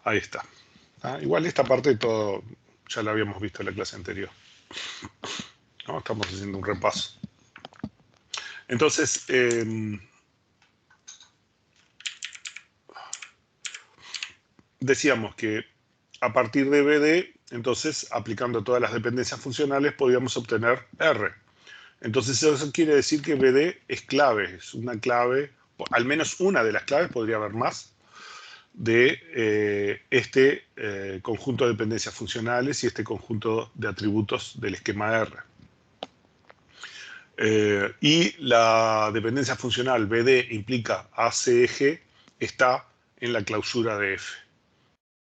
Ahí está. Igual esta parte de todo ya la habíamos visto en la clase anterior, ¿no? Estamos haciendo un repaso. Entonces, decíamos que a partir de BD, entonces, aplicando todas las dependencias funcionales, podíamos obtener R. Entonces, eso quiere decir que BD es clave, es una clave, al menos una de las claves, podría haber más, de este conjunto de dependencias funcionales y este conjunto de atributos del esquema R. Y la dependencia funcional BD implica ACG está en la clausura de F.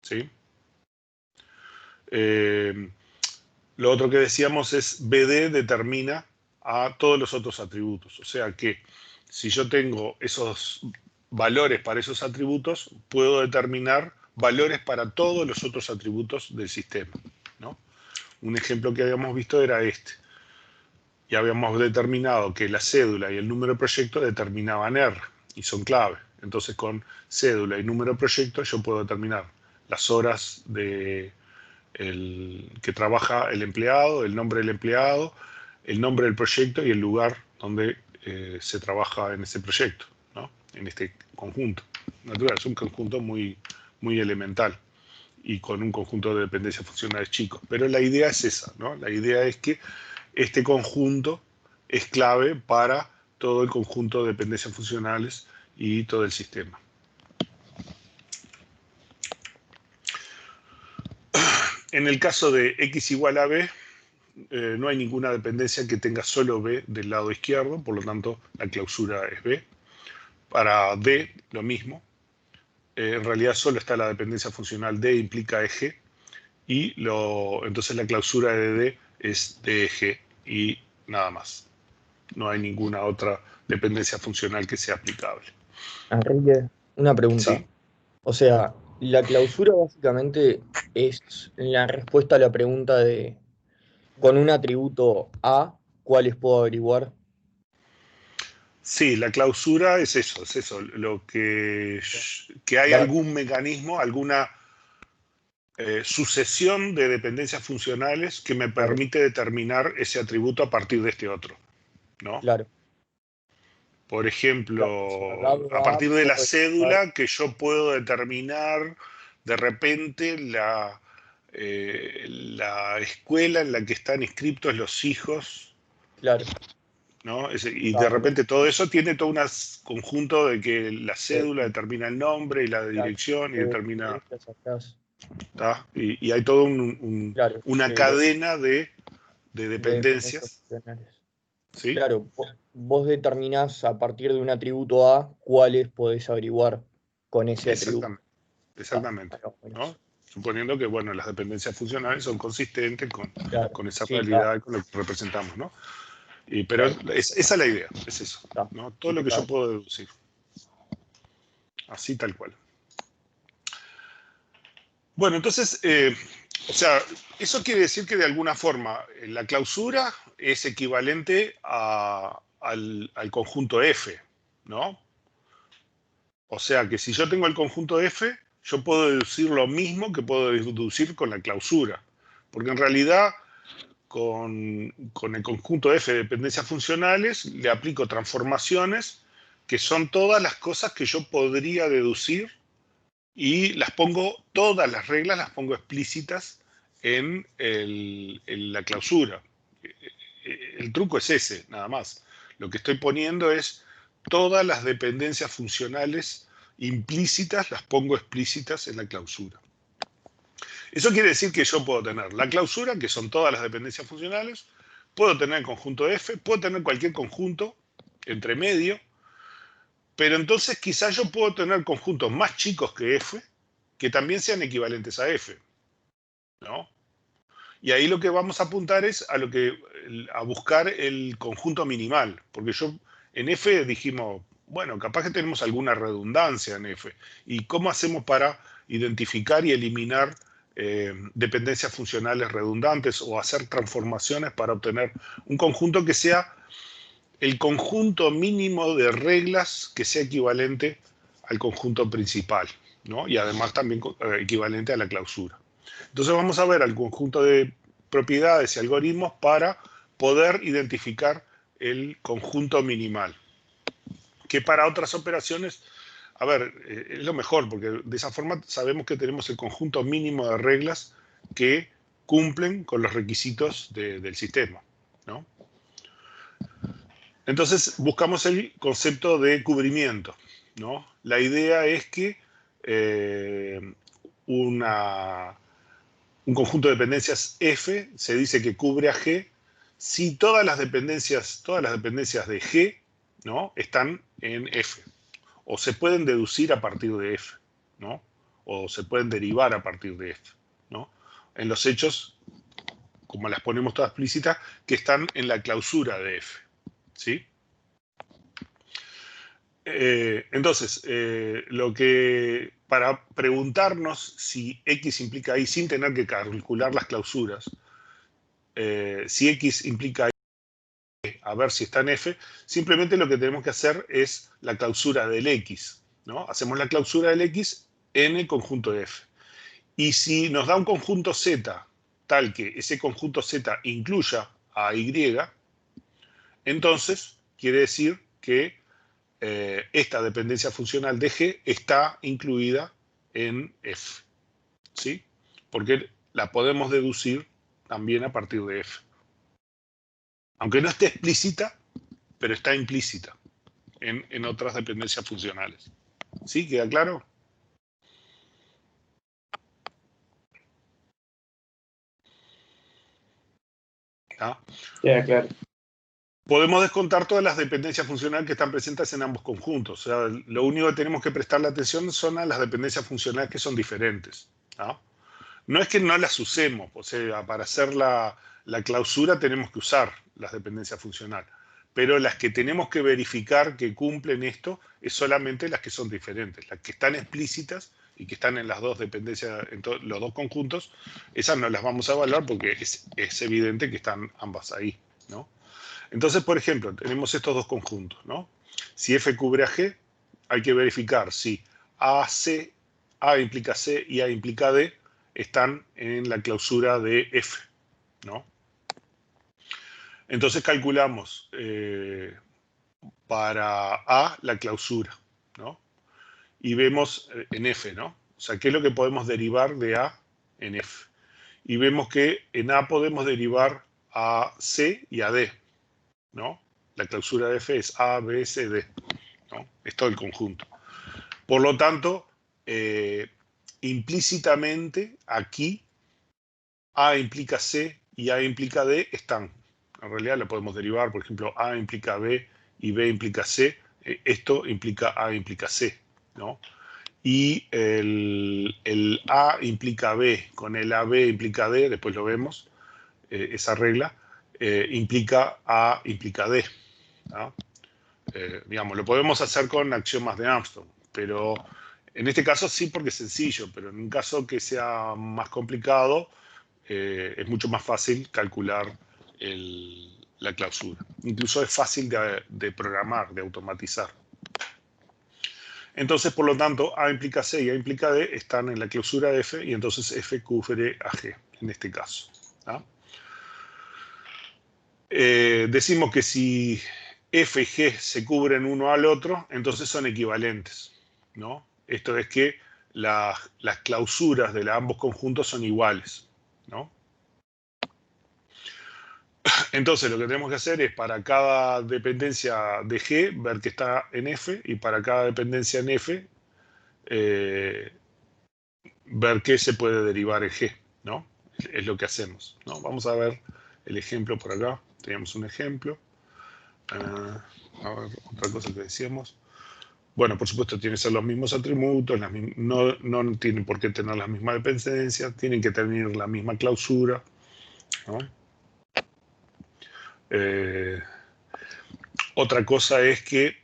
¿Sí? Lo otro que decíamos es BD determina a todos los otros atributos. O sea que si yo tengo esos valores para esos atributos, puedo determinar valores para todos los otros atributos del sistema, ¿no? Un ejemplo que habíamos visto era este. Y habíamos determinado que la cédula y el número de proyecto determinaban R y son clave. Entonces con cédula y número de proyecto yo puedo determinar las horas que trabaja el empleado, el nombre del empleado, el nombre del proyecto y el lugar donde se trabaja en ese proyecto, ¿no? En este conjunto. Natural, es un conjunto muy, muy elemental y con un conjunto de dependencias funcionales chicos. Pero la idea es esa, ¿no? La idea es que este conjunto es clave para todo el conjunto de dependencias funcionales y todo el sistema. En el caso de x igual a b, no hay ninguna dependencia que tenga solo b del lado izquierdo, por lo tanto la clausura es b. Para d, lo mismo. En realidad solo está la dependencia funcional d implica eje, y entonces la clausura de d es de eje y nada más. No hay ninguna otra dependencia funcional que sea aplicable. Enrique, una pregunta. ¿Sí? O sea, la clausura básicamente es la respuesta a la pregunta de, con un atributo A, ¿cuáles puedo averiguar? Sí, la clausura es eso, lo que hay Va- algún mecanismo, alguna sucesión de dependencias funcionales que me Claro, permite determinar ese atributo a partir de este otro, ¿no? claro, Por claro. O sea, ejemplo, a dado A, partir de la puedo averiguar. cédula que yo puedo determinar de repente la escuela en la que están inscritos los hijos, Claro, ¿no? Y de va, bueno, repente todo eso tiene todo un conjunto de que la eh, cédula determina el nombre y la claro, dirección y determina, derechas atrás. ¿tá? Y hay toda Claro, una cadena de de dependencias dependencias, funcionales. ¿sí? Claro, vos determinás a partir de un atributo A cuáles podés averiguar con ese atributo. Exactamente, Ah, exactamente, bueno, buenazo. ¿no? Suponiendo que, bueno, las dependencias funcionales son consistentes Claro, con esa sí, está, realidad y con lo que representamos, ¿no? Pero claro, esa es la idea, es eso, está, ¿no? Todo lo que yo impecable. puedo deducir, así tal cual. Bueno, entonces, o sea, eso quiere decir que de alguna forma la clausura es equivalente al conjunto F, ¿no? O sea que si yo tengo el conjunto F, yo puedo deducir lo mismo que puedo deducir con la clausura. Porque en realidad con el conjunto F de dependencias funcionales le aplico transformaciones que son todas las cosas que yo podría deducir y todas las reglas las pongo explícitas en la clausura. El truco es ese, nada más. Lo que estoy poniendo es todas las dependencias funcionales implícitas, las pongo explícitas en la clausura. Eso quiere decir que yo puedo tener la clausura, que son todas las dependencias funcionales, puedo tener el conjunto F, puedo tener cualquier conjunto entre medio, pero entonces quizás yo puedo tener conjuntos más chicos que F, que también sean equivalentes a F, ¿no? Y ahí lo que vamos a apuntar es a buscar el conjunto minimal, porque en F dijimos, bueno, capaz que tenemos alguna redundancia en F. ¿Y cómo hacemos para identificar y eliminar dependencias funcionales redundantes o hacer transformaciones para obtener un conjunto que sea el conjunto mínimo de reglas que sea equivalente al conjunto principal? ¿no? Y además también equivalente a la clausura. Entonces vamos a ver al conjunto de propiedades y algoritmos para poder identificar el conjunto minimal. Que para otras operaciones, a ver, es lo mejor, porque de esa forma sabemos que tenemos el conjunto mínimo de reglas que cumplen con los requisitos del sistema, ¿no? Entonces buscamos el concepto de cubrimiento, ¿no? La idea es que un conjunto de dependencias F se dice que cubre a G si todas las dependencias de G, ¿no?, están en F, o se pueden deducir a partir de F, ¿no?, o se pueden derivar a partir de F, ¿no?, en los hechos, como las ponemos todas explícitas, que están en la clausura de F, ¿sí? Entonces, para preguntarnos si X implica Y sin tener que calcular las clausuras, si X implica Y, a ver si está en F, simplemente lo que tenemos que hacer es la clausura del X, ¿no? Hacemos la clausura del X en el conjunto de F. Y si nos da un conjunto Z tal que ese conjunto Z incluya a Y, entonces quiere decir que esta dependencia funcional de G está incluida en F, ¿sí? Porque la podemos deducir también a partir de F. Aunque no esté explícita, pero está implícita en otras dependencias funcionales. ¿Sí? ¿Queda claro? ¿Ah? Queda claro. Podemos descontar todas las dependencias funcionales que están presentes en ambos conjuntos. O sea, lo único que tenemos que prestarle atención son a las dependencias funcionales que son diferentes, ¿no? No es que no las usemos, o sea, para hacer la clausura tenemos que usar las dependencias funcionales, pero las que tenemos que verificar que cumplen esto es solamente las que son diferentes, las que están explícitas y que están en las dos dependencias, en los dos conjuntos, esas no las vamos a evaluar porque es evidente que están ambas ahí, ¿no? Entonces, por ejemplo, tenemos estos dos conjuntos, ¿no? Si F cubre a G, hay que verificar si A implica C y A implica D están en la clausura de F, ¿no? Entonces calculamos para A la clausura, ¿no? Y vemos en F, ¿no? O sea, ¿qué es lo que podemos derivar de A en F? Y vemos que en A podemos derivar a C y a D, ¿no? La clausura de F es A, B, C, D, ¿no? Es todo el conjunto. Por lo tanto, implícitamente aquí A implica C y A implica D están. En realidad lo podemos derivar, por ejemplo, A implica B y B implica C. Esto implica A implica C, ¿no? Y el A implica B con el AB implica D, después lo vemos, esa regla, implica A implica D, ¿no? Digamos, lo podemos hacer con axiomas de Armstrong, pero en este caso sí porque es sencillo, pero en un caso que sea más complicado, es mucho más fácil calcular la clausura. Incluso es fácil de programar, de automatizar. Entonces, por lo tanto, A implica C y A implica D están en la clausura de F y entonces F cubre a G, en este caso, ¿no? Decimos que si F y G se cubren uno al otro, entonces son equivalentes, ¿no? Esto es que las clausuras de ambos conjuntos son iguales, ¿no? Entonces lo que tenemos que hacer es para cada dependencia de G ver que está en F y para cada dependencia en F ver qué se puede derivar en G, ¿no? Es lo que hacemos, ¿no? Vamos a ver el ejemplo por acá. Teníamos un ejemplo. A ver, otra cosa que decíamos. Bueno, por supuesto, tienen que ser los mismos atributos, no tienen por qué tener las mismas dependencias, tienen que tener la misma clausura, ¿no? Otra cosa es que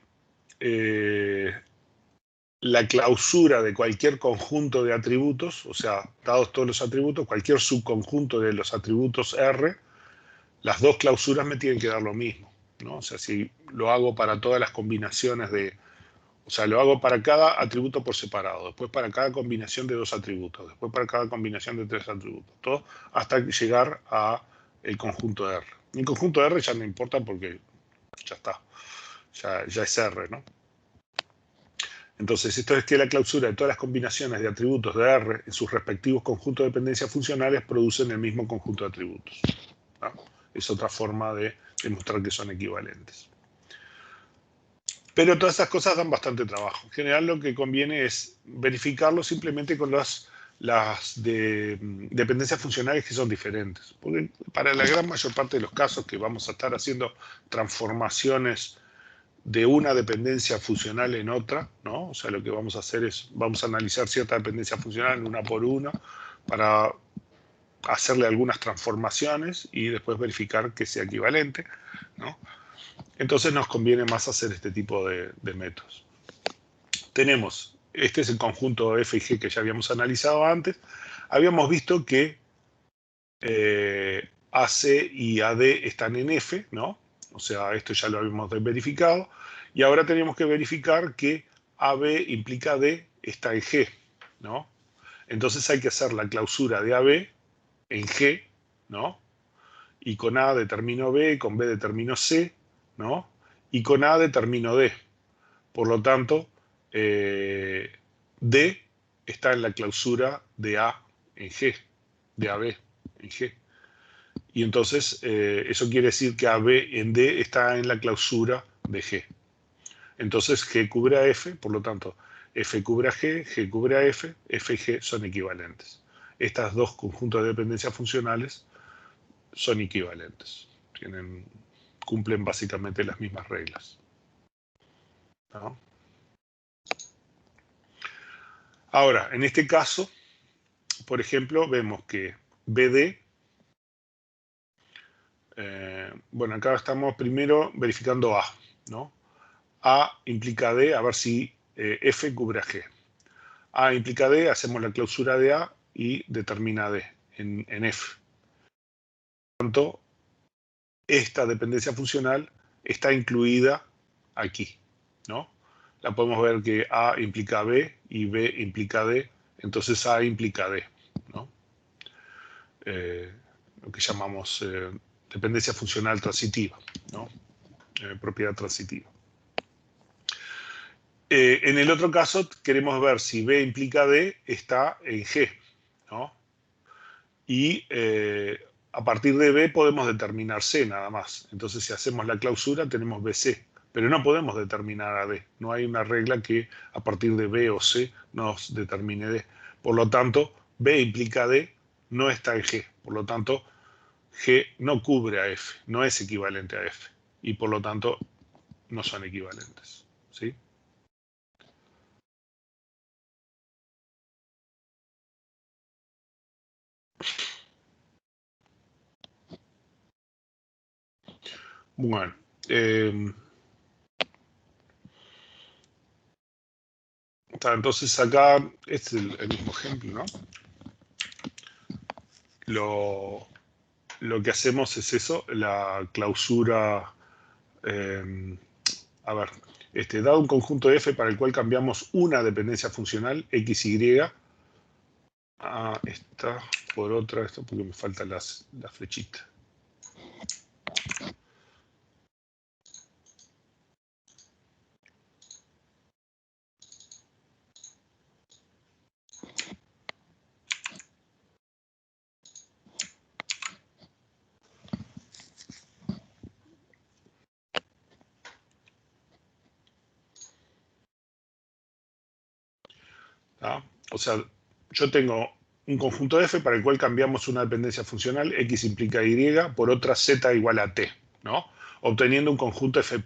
la clausura de cualquier conjunto de atributos, o sea, dados todos los atributos, cualquier subconjunto de los atributos R, las dos clausuras me tienen que dar lo mismo, ¿no? O sea, si lo hago para todas las combinaciones de O sea, lo hago para cada atributo por separado, después para cada combinación de 2 atributos, después para cada combinación de 3 atributos, todo hasta llegar a el conjunto R. El conjunto R ya no importa porque ya está, ya es R, ¿no? Entonces, esto es que la clausura de todas las combinaciones de atributos de R en sus respectivos conjuntos de dependencias funcionales producen el mismo conjunto de atributos, ¿no? Es otra forma de demostrar que son equivalentes. Pero todas esas cosas dan bastante trabajo. En general lo que conviene es verificarlo simplemente con las dependencias funcionales que son diferentes. Porque para la gran mayor parte de los casos que vamos a estar haciendo transformaciones de una dependencia funcional en otra, ¿no? O sea, lo que vamos a hacer es, vamos a analizar cierta dependencia funcional una por una para hacerle algunas transformaciones y después verificar que sea equivalente, ¿no? Entonces nos conviene más hacer este tipo de métodos. Tenemos, este es el conjunto F y G que ya habíamos analizado antes. Habíamos visto que AC y AD están en F, ¿no? O sea, esto ya lo habíamos verificado. Y ahora tenemos que verificar que AB implica D está en G, ¿no? Entonces hay que hacer la clausura de AB en G, ¿no? Y con A determino B, con B determino C, ¿no? Y con A determino D. Por lo tanto, D está en la clausura de A en G, de AB en G. Y entonces eso quiere decir que AB en D está en la clausura de G. Entonces G cubre a F, por lo tanto, F cubre a G, G cubre a F, F y G son equivalentes. Estas dos conjuntos de dependencias funcionales son equivalentes. Cumplen básicamente las mismas reglas, ¿no? Ahora, en este caso, por ejemplo, vemos que BD, bueno, acá estamos primero verificando A, ¿no? A implica D, a ver si F cubre a G. A implica D, hacemos la clausura de A y determina D en F. Por lo tanto, esta dependencia funcional está incluida aquí, ¿no? La podemos ver que A implica B y B implica D, entonces A implica D, ¿no? Lo que llamamos dependencia funcional transitiva, ¿no? Propiedad transitiva. En el otro caso queremos ver si B implica D está en G, ¿no? Y a partir de B podemos determinar C nada más. Entonces si hacemos la clausura tenemos BC, pero no podemos determinar a D. No hay una regla que a partir de B o C nos determine D. Por lo tanto, B implica D, no está en G. Por lo tanto, G no cubre a F, no es equivalente a F. Y por lo tanto, no son equivalentes, ¿sí? Bueno, entonces acá es el mismo ejemplo, ¿no? Lo que hacemos es eso, la clausura, a ver, dado un conjunto F para el cual cambiamos una dependencia funcional, X, Y, a esta por otra, esto porque me falta la flechita. ¿Ah? O sea, yo tengo un conjunto F para el cual cambiamos una dependencia funcional, X implica Y, por otra Z igual a T, ¿no? Obteniendo un conjunto F',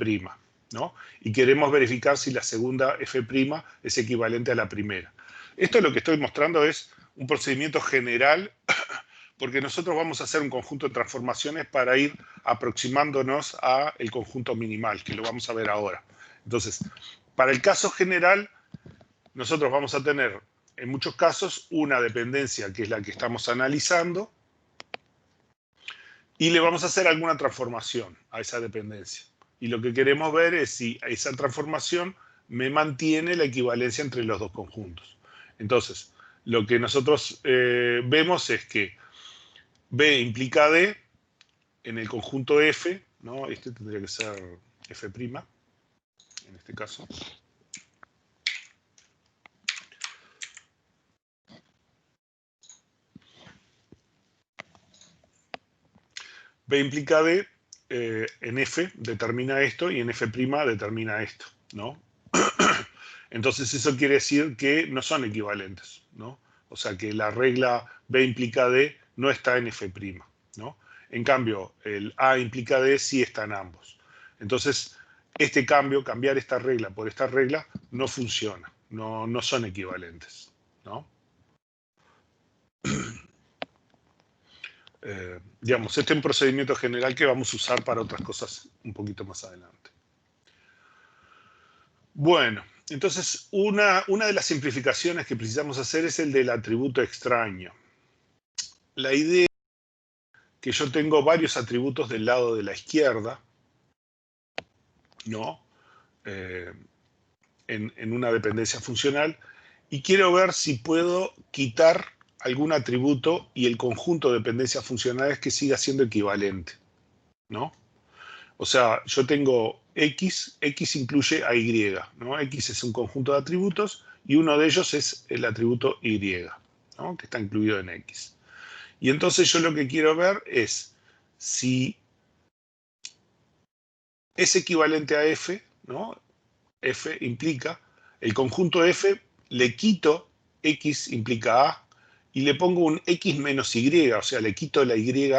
¿no? Y queremos verificar si la segunda F' es equivalente a la primera. Esto lo que estoy mostrando es un procedimiento general porque nosotros vamos a hacer un conjunto de transformaciones para ir aproximándonos al conjunto minimal, que lo vamos a ver ahora. Entonces, para el caso general, nosotros vamos a tener, en muchos casos, una dependencia que es la que estamos analizando y le vamos a hacer alguna transformación a esa dependencia. Y lo que queremos ver es si esa transformación me mantiene la equivalencia entre los dos conjuntos. Entonces, lo que nosotros vemos es que B implica D en el conjunto F, ¿no? Este tendría que ser F', en este caso. B implica D, en F determina esto y en F' determina esto, ¿no? Entonces eso quiere decir que no son equivalentes, ¿no? O sea que la regla B implica D no está en F', ¿no? En cambio, el A implica D sí está en ambos. Entonces, este cambio, cambiar esta regla por esta regla, no funciona, no son equivalentes, ¿no? Digamos, este es un procedimiento general que vamos a usar para otras cosas un poquito más adelante. Bueno, entonces una de las simplificaciones que precisamos hacer es el del atributo extraño. La idea es que yo tengo varios atributos del lado de la izquierda, ¿no? En una dependencia funcional, y quiero ver si puedo quitar algún atributo y el conjunto de dependencias funcionales que siga siendo equivalente, ¿no? O sea, yo tengo X incluye a Y, ¿no? X es un conjunto de atributos y uno de ellos es el atributo Y, ¿no? Que está incluido en X. Y entonces yo lo que quiero ver es si es equivalente a F, ¿no? F implica, el conjunto F, le quito X implica A y le pongo un X menos Y, o sea, le quito la Y,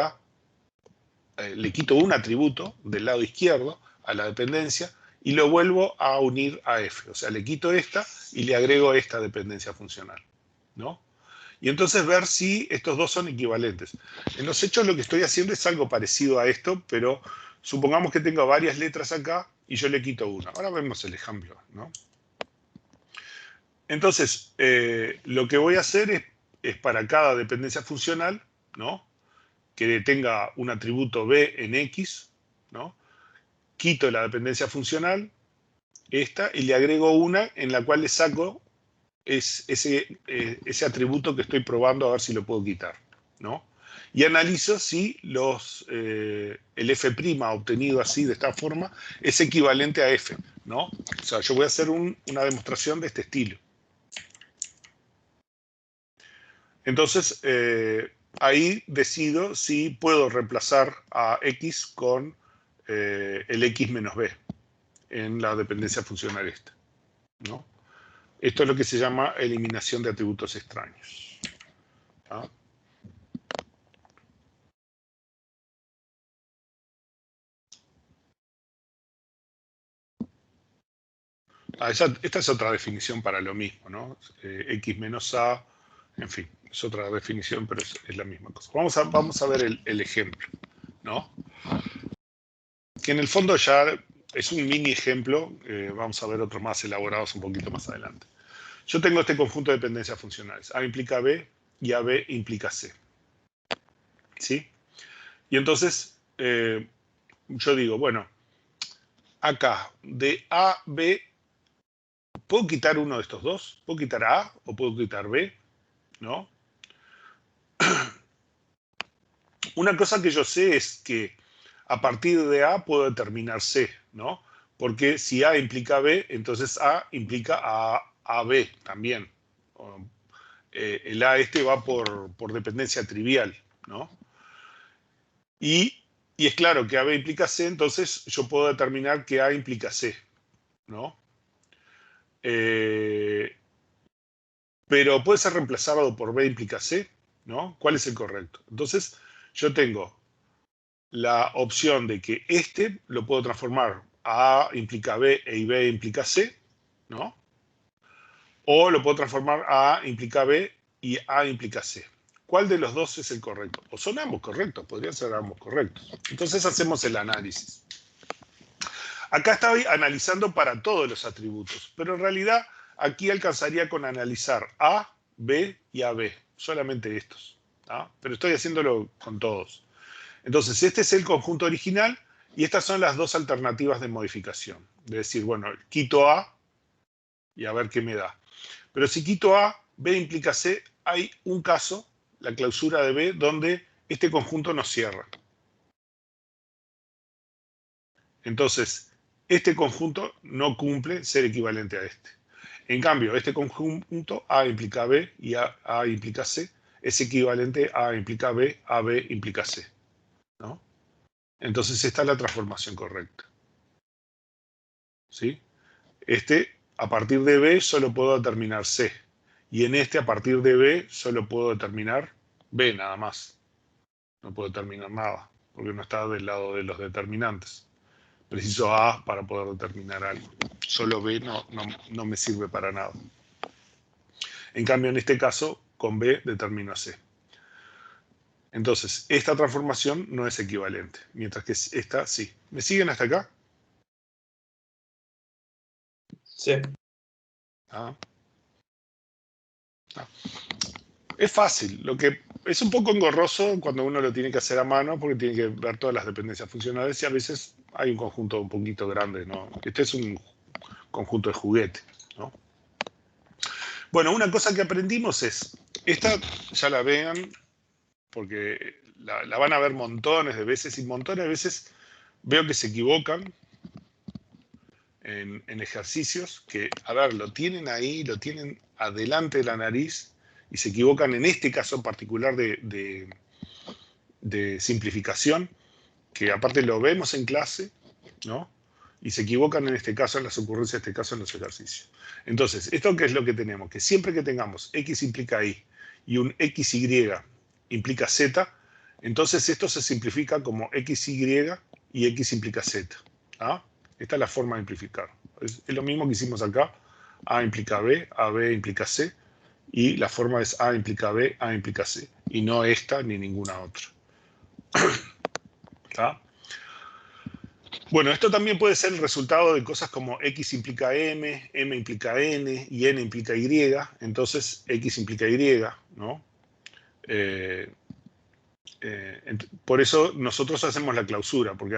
le quito un atributo del lado izquierdo a la dependencia y lo vuelvo a unir a F. O sea, le quito esta y le agrego esta dependencia funcional, ¿no? Y entonces ver si estos dos son equivalentes. En los hechos lo que estoy haciendo es algo parecido a esto, pero supongamos que tengo varias letras acá y yo le quito una. Ahora vemos el ejemplo, ¿no? Entonces, lo que voy a hacer es para cada dependencia funcional, ¿no? Que tenga un atributo B en X, ¿no? Quito la dependencia funcional, esta, y le agrego una en la cual le saco ese atributo que estoy probando a ver si lo puedo quitar, ¿no? Y analizo si el F' obtenido así, de esta forma, es equivalente a F, ¿no? O sea, yo voy a hacer una demostración de este estilo. Entonces, ahí decido si puedo reemplazar a X con el X menos B en la dependencia funcional esta, ¿no? Esto es lo que se llama eliminación de atributos extraños, ¿tá? Esta es otra definición para lo mismo, ¿no? X menos A, en fin, es otra definición, pero es la misma cosa. Vamos a ver el ejemplo, ¿no? Que en el fondo ya es un mini ejemplo, vamos a ver otros más elaborados un poquito más adelante. Yo tengo este conjunto de dependencias funcionales. A implica B y AB implica C, ¿sí? Y entonces yo digo, bueno, acá de A, B, ¿puedo quitar uno de estos dos? ¿Puedo quitar A o puedo quitar B? ¿No? Una cosa que yo sé es que a partir de A puedo determinar C, ¿no? Porque si A implica B, entonces A implica a B también. El A este va por dependencia trivial, ¿no? Y es claro que AB implica C, entonces yo puedo determinar que A implica C, ¿no? Pero puede ser reemplazado por B implica C, ¿no? ¿Cuál es el correcto? Entonces, yo tengo la opción de que este lo puedo transformar a A implica B y B implica C, ¿no? O lo puedo transformar a A implica B y A implica C. ¿Cuál de los dos es el correcto? O son ambos correctos, podrían ser ambos correctos. Entonces hacemos el análisis. Acá estoy analizando para todos los atributos, pero en realidad aquí alcanzaría con analizar A, B y AB, solamente estos, ¿tá? Pero estoy haciéndolo con todos. Entonces, este es el conjunto original y estas son las dos alternativas de modificación. De decir, bueno, quito A y a ver qué me da. Pero si quito A, B implica C, hay un caso, la clausura de B, donde este conjunto no cierra. Entonces, este conjunto no cumple ser equivalente a este. En cambio, este conjunto A implica B y A implica C es equivalente a A implica B, AB implica C, ¿no? Entonces, esta es la transformación correcta. ¿Sí? Este, a partir de B, solo puedo determinar C. Y en este, a partir de B, solo puedo determinar B nada más. No puedo determinar nada, porque no está del lado de los determinantes. Preciso A para poder determinar algo. Solo B no me sirve para nada. En cambio, en este caso, con B determino C. Entonces, esta transformación no es equivalente, mientras que esta sí. ¿Me siguen hasta acá? Sí. Ah. Ah. Es fácil, lo que es un poco engorroso cuando uno lo tiene que hacer a mano porque tiene que ver todas las dependencias funcionales y a veces hay un conjunto un poquito grande, ¿no? Este es un conjunto de juguete, ¿no? Bueno, una cosa que aprendimos es, esta ya la vean porque la van a ver montones de veces y montones de veces veo que se equivocan en ejercicios que, a ver, lo tienen ahí, lo tienen adelante de la nariz y se equivocan en este caso en particular de simplificación, que aparte lo vemos en clase, ¿no? Y se equivocan en este caso, en las ocurrencias, en este caso en los ejercicios. Entonces, ¿esto qué es lo que tenemos? Que siempre que tengamos x implica y un xy implica z, entonces esto se simplifica como xy y x implica z. ¿Ah? Esta es la forma de simplificar. Es lo mismo que hicimos acá. A implica B, AB implica C, y la forma es A implica B, A implica C, y no esta ni ninguna otra. ¿Está? Bueno, esto también puede ser el resultado de cosas como X implica M, M implica N y N implica Y, entonces X implica Y, ¿no? Por eso nosotros hacemos la clausura, porque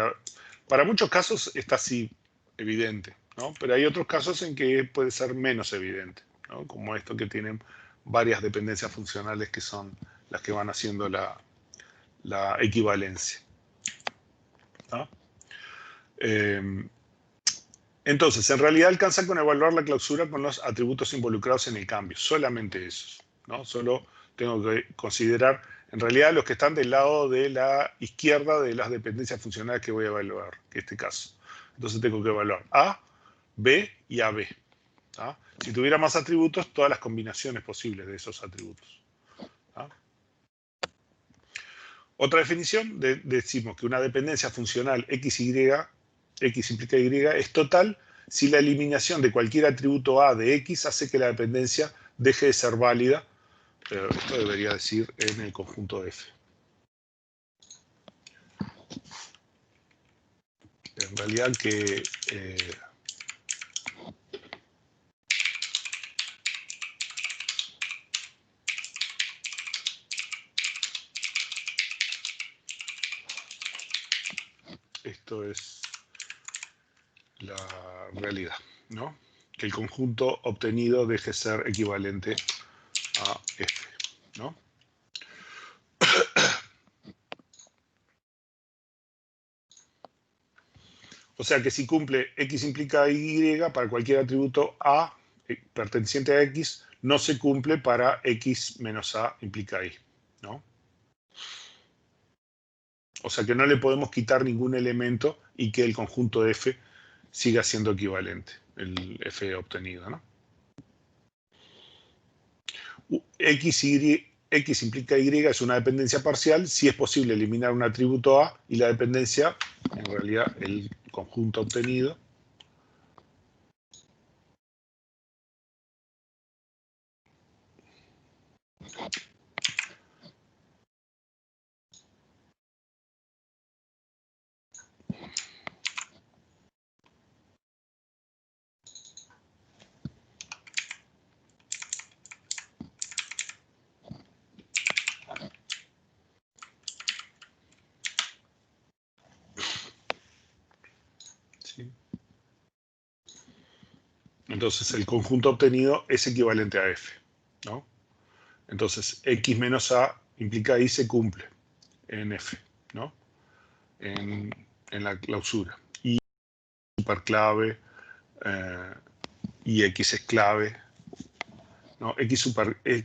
para muchos casos está así evidente, ¿no? Pero hay otros casos en que puede ser menos evidente, ¿no? Como esto que tienen varias dependencias funcionales que son las que van haciendo la equivalencia, ¿no? Entonces, en realidad alcanza con evaluar la clausura con los atributos involucrados en el cambio, solamente esos, ¿no? Solo tengo que considerar, en realidad, los que están del lado de la izquierda de las dependencias funcionales que voy a evaluar, que es este caso. Entonces tengo que evaluar A, B y AB. ¿Ah? Si tuviera más atributos, todas las combinaciones posibles de esos atributos. ¿Ah? Otra definición, decimos que una dependencia funcional XY, X implica Y, es total si la eliminación de cualquier atributo A de X hace que la dependencia deje de ser válida. Pero esto debería decir en el conjunto F. En realidad que... esto es la realidad, ¿no? Que el conjunto obtenido deje de ser equivalente a F, ¿no? O sea que si cumple X implica Y para cualquier atributo A perteneciente a X, no se cumple para X menos A implica Y, ¿no? O sea que no le podemos quitar ningún elemento y que el conjunto F siga siendo equivalente, el F obtenido, ¿no? X implica Y es una dependencia parcial si es posible eliminar un atributo A y la dependencia, en realidad el conjunto obtenido, ¿sí? Entonces el conjunto obtenido es equivalente a F, ¿no? Entonces X menos A implica Y se cumple en F, ¿no? En la clausura. Y superclave y X es clave, ¿no? X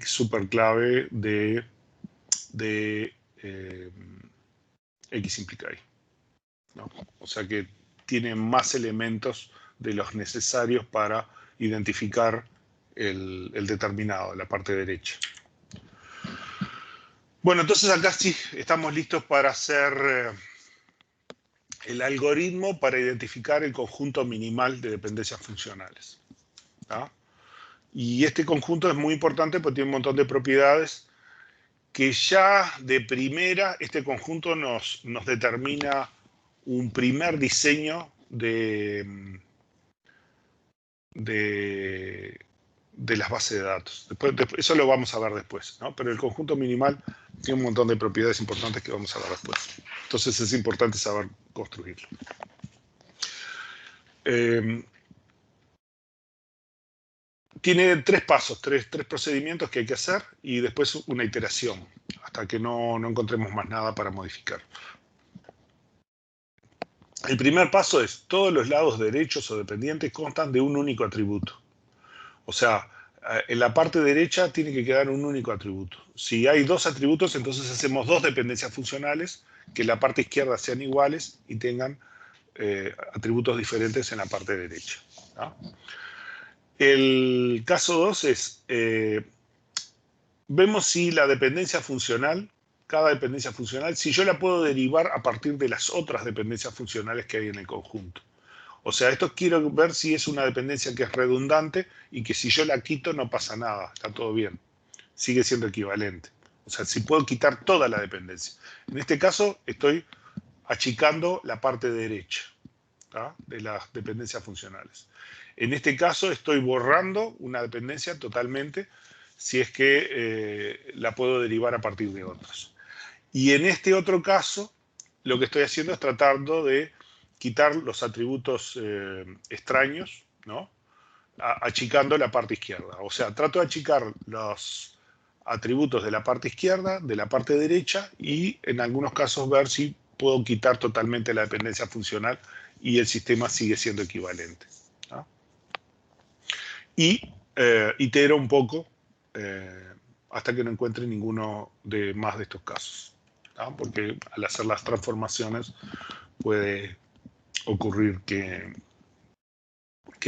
superclave de X implica Y, ¿no? O sea que tiene más elementos de los necesarios para identificar el determinado, la parte derecha. Bueno, entonces acá sí estamos listos para hacer el algoritmo para identificar el conjunto minimal de dependencias funcionales, ¿tá? Y este conjunto es muy importante porque tiene un montón de propiedades que ya de primera este conjunto nos determina un primer diseño de las bases de datos. Después, eso lo vamos a ver después, ¿no? Pero el conjunto minimal tiene un montón de propiedades importantes que vamos a ver después. Entonces es importante saber construirlo. Tiene tres pasos, tres procedimientos que hay que hacer y después una iteración, hasta que no encontremos más nada para modificar. El primer paso es, todos los lados derechos o dependientes constan de un único atributo. O sea, en la parte derecha tiene que quedar un único atributo. Si hay dos atributos, entonces hacemos dos dependencias funcionales, que en la parte izquierda sean iguales y tengan atributos diferentes en la parte derecha, ¿no? El caso 2 es, vemos si la dependencia funcional, cada dependencia funcional, si yo la puedo derivar a partir de las otras dependencias funcionales que hay en el conjunto. O sea, esto quiero ver si es una dependencia que es redundante y que si yo la quito no pasa nada, está todo bien. Sigue siendo equivalente. O sea, si puedo quitar toda la dependencia. En este caso estoy achicando la parte derecha, ¿tá? De las dependencias funcionales. En este caso estoy borrando una dependencia totalmente si es que la puedo derivar a partir de otras. Y en este otro caso, lo que estoy haciendo es tratando de quitar los atributos extraños, ¿no? Achicando la parte izquierda. O sea, trato de achicar los atributos de la parte izquierda, de la parte derecha, y en algunos casos ver si puedo quitar totalmente la dependencia funcional y el sistema sigue siendo equivalente, ¿no? Y itero un poco hasta que no encuentre ninguno de más de estos casos, ¿no? Porque al hacer las transformaciones puede ocurrir que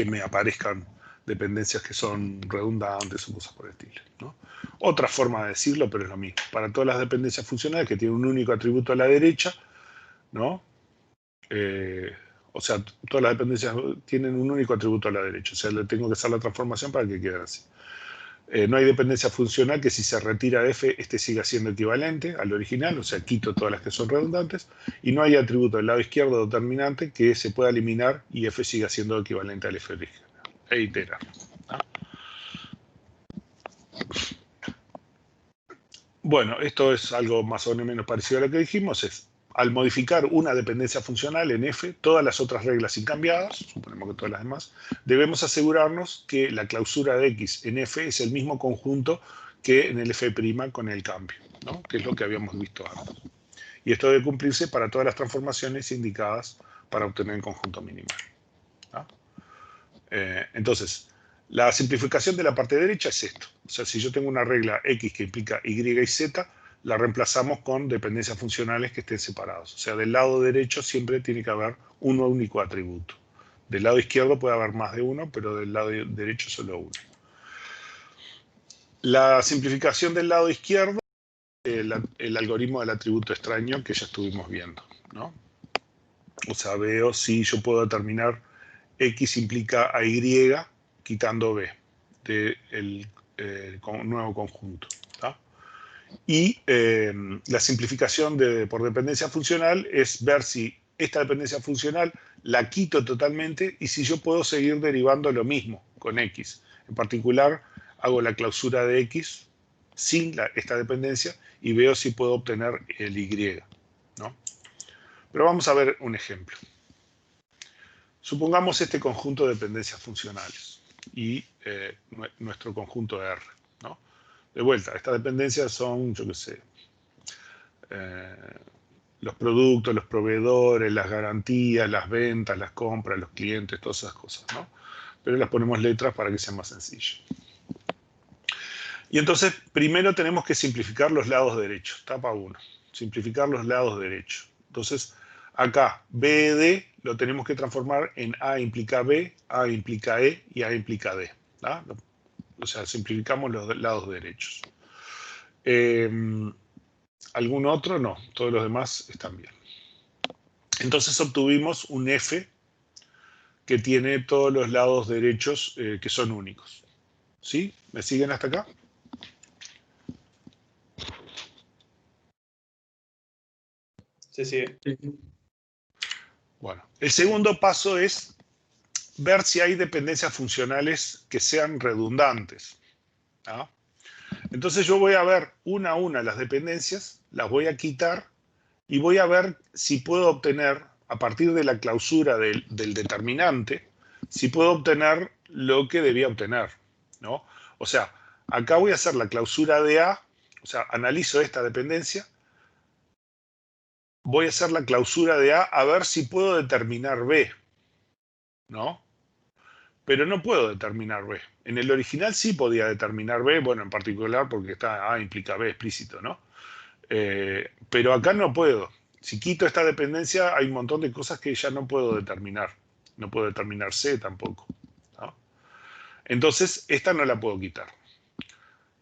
me aparezcan dependencias que son redundantes o cosas por el estilo, ¿no? Otra forma de decirlo, pero es lo mismo. Para todas las dependencias funcionales que tienen un único atributo a la derecha, ¿no? O sea, todas las dependencias tienen un único atributo a la derecha. O sea, le tengo que hacer la transformación para que quede así. No hay dependencia funcional que si se retira F, este siga siendo equivalente al original, o sea, quito todas las que son redundantes, y no hay atributo del lado izquierdo determinante que se pueda eliminar y F siga siendo equivalente al F original. E iterar, ¿no? Bueno, esto es algo más o menos parecido a lo que dijimos, es al modificar una dependencia funcional en F, todas las otras reglas incambiadas, suponemos que todas las demás, debemos asegurarnos que la clausura de X en F es el mismo conjunto que en el F' con el cambio, ¿no? Que es lo que habíamos visto antes. Y esto debe cumplirse para todas las transformaciones indicadas para obtener el conjunto minimal, ¿no? Entonces, la simplificación de la parte derecha es esto. O sea, si yo tengo una regla X que implica Y y Z, la reemplazamos con dependencias funcionales que estén separados. O sea, del lado derecho siempre tiene que haber un único atributo. Del lado izquierdo puede haber más de uno, pero del lado derecho solo uno. La simplificación del lado izquierdo, el algoritmo del atributo extraño que ya estuvimos viendo, ¿no? O sea, veo si yo puedo determinar X implica a Y quitando B del nuevo conjunto, ¿tá? Y la simplificación por dependencia funcional es ver si esta dependencia funcional la quito totalmente y si yo puedo seguir derivando lo mismo con X. En particular, hago la clausura de X sin esta dependencia y veo si puedo obtener el Y, ¿no? Pero vamos a ver un ejemplo. Supongamos este conjunto de dependencias funcionales. y nuestro conjunto R, ¿no? De vuelta, estas dependencias son, yo qué sé, los productos, los proveedores, las garantías, las ventas, las compras, los clientes, todas esas cosas, ¿no? Pero las ponemos letras para que sea más sencillo. Y entonces, primero tenemos que simplificar los lados derechos. Etapa 1. Simplificar los lados derechos. Entonces, acá, B de D lo tenemos que transformar en A implica B, A implica E y A implica D. ¿Ah? O sea, simplificamos los lados derechos. ¿Algún otro? No. Todos los demás están bien. Entonces obtuvimos un F que tiene todos los lados derechos que son únicos. ¿Sí? ¿Me siguen hasta acá? Sí, sí. Bueno, el segundo paso es ver si hay dependencias funcionales que sean redundantes. ¿Ah? Entonces yo voy a ver una a una las dependencias, las voy a quitar y voy a ver si puedo obtener, a partir de la clausura del determinante, si puedo obtener lo que debía obtener, ¿no? O sea, acá voy a hacer la clausura de A, o sea, analizo esta dependencia, voy a hacer la clausura de A ver si puedo determinar B, ¿no? Pero no puedo determinar B. En el original sí podía determinar B, bueno, en particular porque está A implica B explícito, ¿no? Pero acá no puedo. Si quito esta dependencia, hay un montón de cosas que ya no puedo determinar. No puedo determinar C tampoco, ¿no? Entonces, esta no la puedo quitar.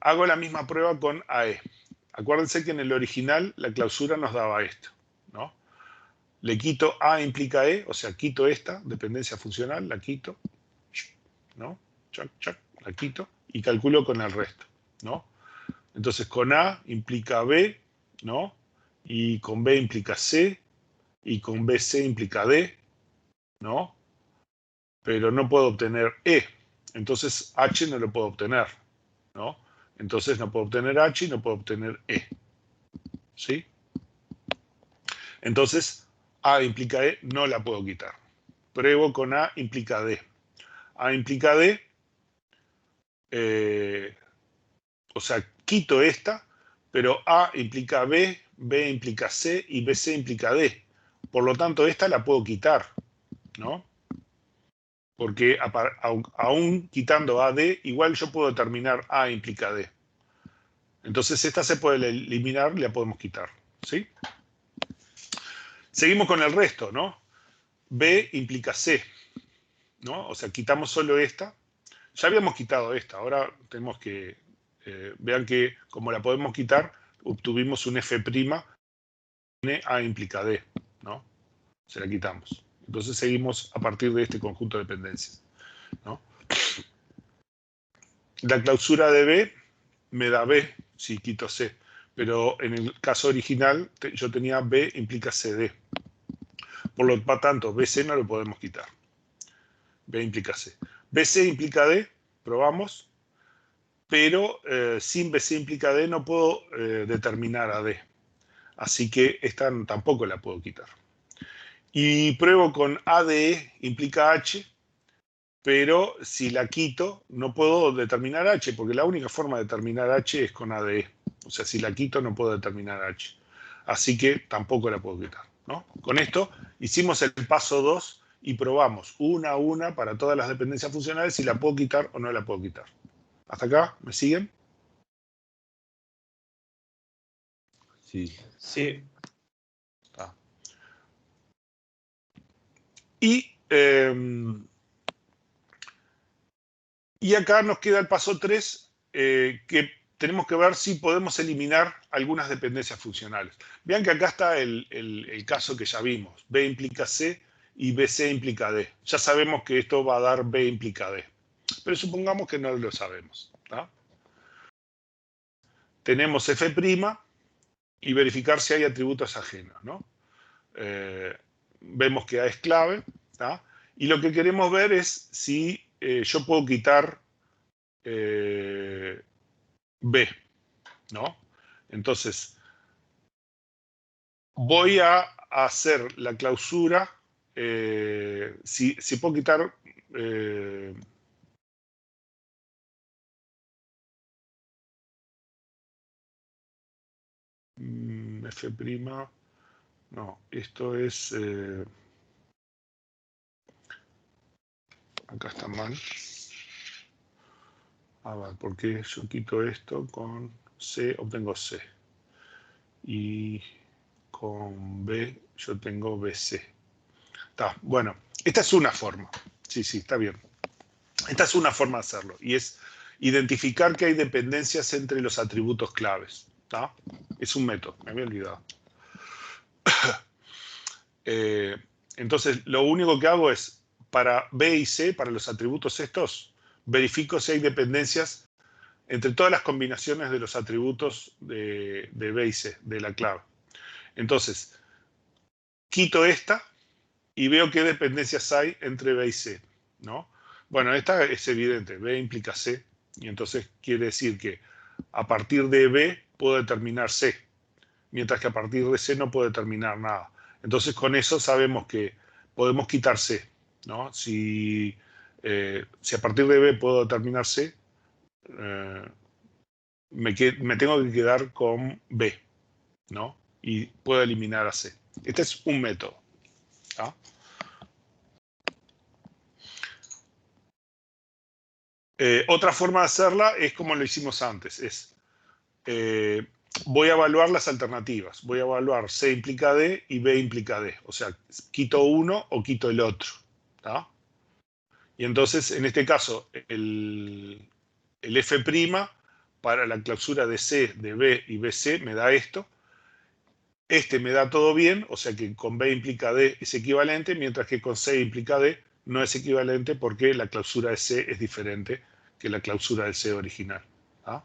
Hago la misma prueba con AE. Acuérdense que en el original la clausura nos daba esto, ¿no? Le quito A implica E, o sea, quito esta dependencia funcional, la quito, ¿no? Chac, chac, la quito y calculo con el resto, ¿no? Entonces con A implica B, ¿no? Y con B implica C, y con BC implica D, ¿no? Pero no puedo obtener E. Entonces H no lo puedo obtener, ¿no? Entonces no puedo obtener H y no puedo obtener E, ¿sí? Entonces A implica E, no la puedo quitar. Pruebo con A implica D. A implica D, o sea, quito esta, pero A implica B, B implica C y BC implica D. Por lo tanto, esta la puedo quitar, ¿no? Porque aún quitando AD, igual yo puedo determinar A implica D. Entonces esta se puede eliminar y la podemos quitar, ¿sí? Seguimos con el resto, ¿no? B implica C, ¿no? O sea, quitamos solo esta. Ya habíamos quitado esta, ahora tenemos que... vean que como la podemos quitar, obtuvimos un F', A implica D, ¿no? Se la quitamos. Entonces seguimos a partir de este conjunto de dependencias, ¿no? La clausura de B me da B si quito C, pero en el caso original yo tenía B implica CD. Por lo tanto, BC no lo podemos quitar. B implica C. BC implica D, probamos, pero sin BC implica D no puedo determinar a D. Así que esta tampoco la puedo quitar. Y pruebo con ADE implica H, pero si la quito no puedo determinar H, porque la única forma de determinar H es con ADE. O sea, si la quito no puedo determinar H. Así que tampoco la puedo quitar, ¿no? Con esto hicimos el paso 2 y probamos una a una para todas las dependencias funcionales si la puedo quitar o no la puedo quitar. ¿Hasta acá? ¿Me siguen? Sí. Sí. Ah. Y acá nos queda el paso 3, que tenemos que ver si podemos eliminar algunas dependencias funcionales. Vean que acá está el caso que ya vimos. B implica C y BC implica D. Ya sabemos que esto va a dar B implica D. Pero supongamos que no lo sabemos, ¿no? Tenemos F' y verificar si hay atributos ajenos, ¿no? Vemos que A es clave, ¿tá? Y lo que queremos ver es si yo puedo quitar B, ¿no? Entonces, voy a hacer la clausura, si puedo quitar F', no, esto es, acá está mal. A ver, porque yo quito esto con C, obtengo C. Y con B yo tengo BC. Está, bueno, esta es una forma. Sí, está bien. Esta es una forma de hacerlo. Y es identificar que hay dependencias entre los atributos claves. ¿Está? Es un método, me había olvidado. Entonces, lo único que hago es, para B y C, para los atributos estos, verifico si hay dependencias entre todas las combinaciones de los atributos de B y C, de la clave. Entonces, quito esta y veo qué dependencias hay entre B y C, ¿no? Bueno, esta es evidente, B implica C, y entonces quiere decir que a partir de B puedo determinar C, mientras que a partir de C no puedo determinar nada. Entonces con eso sabemos que podemos quitar C, ¿no? Si a partir de B puedo determinar C, me tengo que quedar con B, ¿no? Y puedo eliminar a C. Este es un método, ¿no? Otra forma de hacerla es como lo hicimos antes, es voy a evaluar las alternativas, voy a evaluar C implica D y B implica D, o sea, quito uno o quito el otro, ¿tá? Y entonces, en este caso, el F' para la clausura de C, de B y BC me da esto. Este me da todo bien, o sea que con B implica D es equivalente, mientras que con C implica D no es equivalente porque la clausura de C es diferente que la clausura del C original. ¿Ah?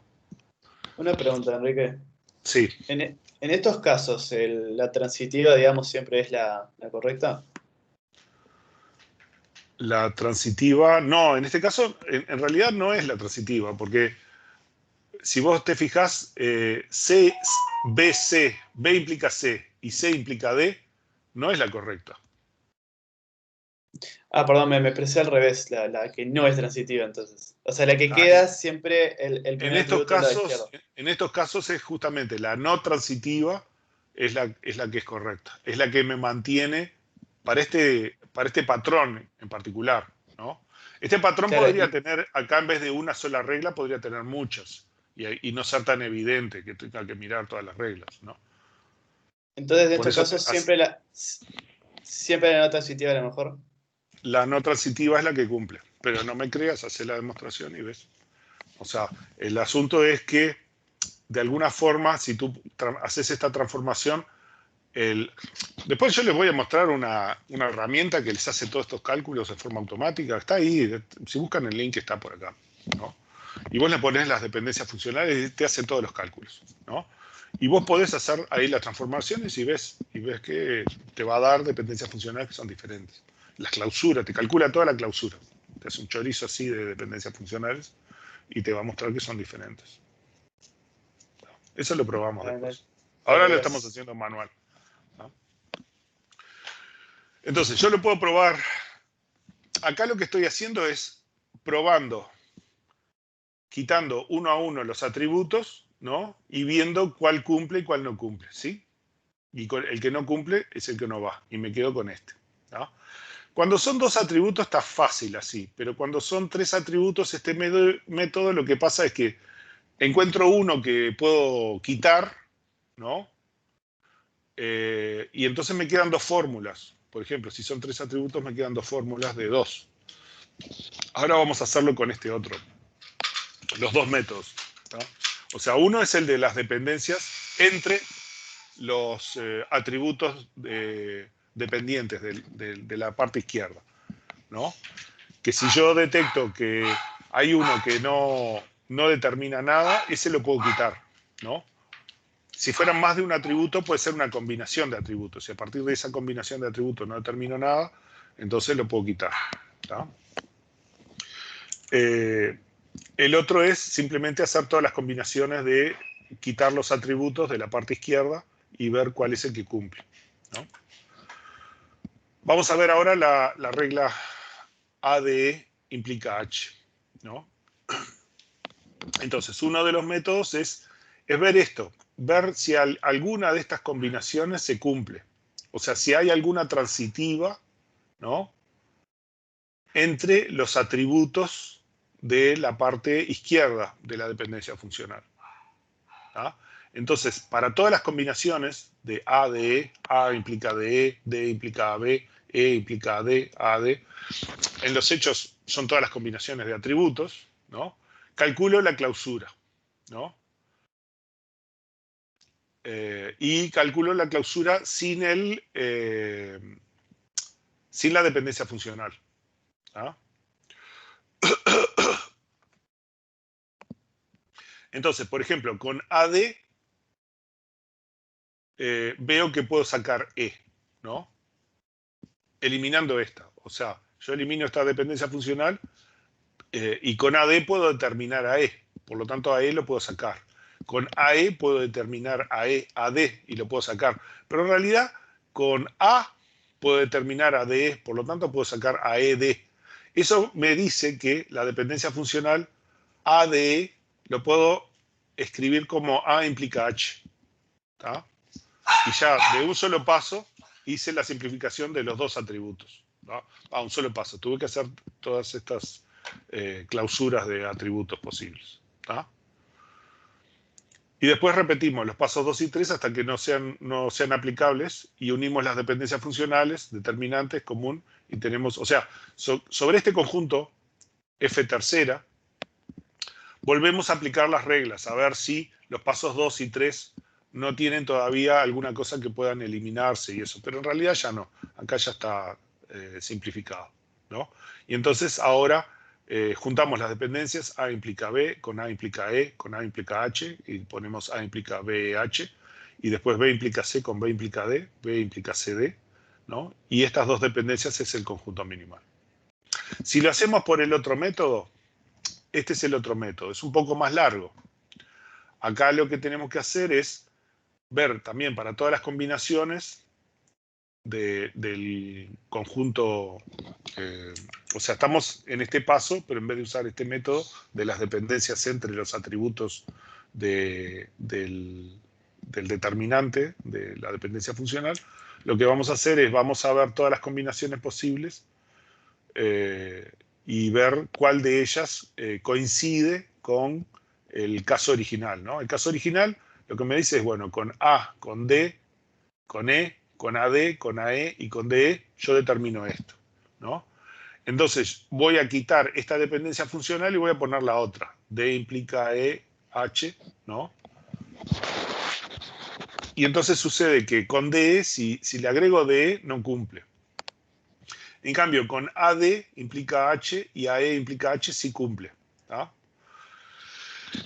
Una pregunta, Enrique. Sí. En estos casos, la transitiva, digamos, siempre es la correcta. La transitiva, no, en este caso, en realidad no es la transitiva, porque si vos te fijás, C, B, C, B implica C y C implica D, no es la correcta. Ah, perdón, me expresé al revés, la que no es transitiva, entonces. O sea, la que Ah, queda siempre el En primer estos atributo del lado izquierdo. casos es justamente la no transitiva es la que es correcta. Es la que me mantiene para este patrón en particular, ¿no? Este patrón Claro, podría tener, acá en vez de una sola regla, podría tener muchas. Y no ser tan evidente que tenga que mirar todas las reglas, ¿no? entonces en Por estos eso casos siempre la no transitiva es la mejor. la no transitiva es la que cumple. Pero no me creas, hace la demostración y ves. O sea, el asunto es que de alguna forma, si tú haces esta transformación, después yo les voy a mostrar una herramienta que les hace todos estos cálculos de forma automática. Está ahí, si buscan el link está por acá, ¿no? Y vos le pones las dependencias funcionales y te hace todos los cálculos, ¿no? Y vos podés hacer ahí las transformaciones y ves que te va a dar dependencias funcionales que son diferentes. Las clausuras, te calcula toda la clausura. Te hace un chorizo así de dependencias funcionales y te va a mostrar que son diferentes. Eso lo probamos después. Ahora Dale, lo estamos gracias. haciendo manual, ¿no? Entonces, yo lo puedo probar. Acá lo que estoy haciendo es probando, quitando uno a uno los atributos, ¿no? Y viendo cuál cumple y cuál no cumple, ¿sí? Y el que no cumple es el que no va. Y me quedo con este, ¿no? Cuando son dos atributos está fácil así, pero cuando son tres atributos, este método lo que pasa es que encuentro uno que puedo quitar, ¿no? Y entonces me quedan dos fórmulas. Por ejemplo, si son tres atributos, me quedan dos fórmulas de dos. Ahora vamos a hacerlo con este otro. Los dos métodos, ¿no? O sea, uno es el de las dependencias entre los atributos dependientes de la parte izquierda, ¿no? Que si yo detecto que hay uno que no determina nada, ese lo puedo quitar, ¿no? Si fueran más de un atributo, puede ser una combinación de atributos. Si a partir de esa combinación de atributos no determino nada, entonces lo puedo quitar, ¿tá? El otro es simplemente hacer todas las combinaciones de quitar los atributos de la parte izquierda y ver cuál es el que cumple, ¿no? Vamos a ver ahora la regla A de E implica H, ¿no? Entonces, uno de los métodos es ver esto. ver si alguna de estas combinaciones se cumple. O sea, si hay alguna transitiva, ¿no?, entre los atributos de la parte izquierda de la dependencia funcional. ¿Tá? Entonces, para todas las combinaciones de A de E, A implica de D implica B, E implica D, AD, en los hechos son todas las combinaciones de atributos, ¿no? Calculo la clausura, ¿no? Y calculo la clausura sin la dependencia funcional. ¿Ah? Entonces, por ejemplo, con AD veo que puedo sacar E, ¿no? Eliminando esta. O sea, yo elimino esta dependencia funcional y con AD puedo determinar a E. Por lo tanto, a E lo puedo sacar. Con AE puedo determinar a E, a D y lo puedo sacar. Pero en realidad, con A puedo determinar a DE, por lo tanto puedo sacar a ED. Eso me dice que la dependencia funcional A de E lo puedo escribir como A implica H. ¿Tá? Y ya de un solo paso hice la simplificación de los dos atributos. ¿Tá? A un solo paso. Tuve que hacer todas estas clausuras de atributos posibles. ¿Tá? Y después repetimos los pasos 2 y 3 hasta que no sean aplicables y unimos las dependencias funcionales, determinantes, común, y tenemos, o sea, sobre este conjunto F tercera, volvemos a aplicar las reglas, a ver si los pasos 2 y 3 no tienen todavía alguna cosa que puedan eliminarse y eso, pero en realidad ya no, acá ya está simplificado, ¿no? Y entonces ahora juntamos las dependencias, A implica B, con A implica E, con A implica H, y ponemos A implica B, H, y después B implica C con B implica D, B implica CD, ¿no? Y estas dos dependencias es el conjunto minimal. Si lo hacemos por el otro método, este es el otro método, es un poco más largo. Acá lo que tenemos que hacer es ver también para todas las combinaciones del conjunto, o sea, estamos en este paso, pero en vez de usar este método de las dependencias entre los atributos del determinante de la dependencia funcional, lo que vamos a hacer es, vamos a ver todas las combinaciones posibles y ver cuál de ellas coincide con el caso original, ¿no? El caso original lo que me dice es, bueno, con A, con D, con E, con AD, con AE y con DE, yo determino esto, ¿no? Entonces, voy a quitar esta dependencia funcional y voy a poner la otra. D implica E, H, ¿no? Y entonces sucede que con DE, si le agrego DE, no cumple. En cambio, con AD implica H y AE implica H, sí cumple. ¿Tá?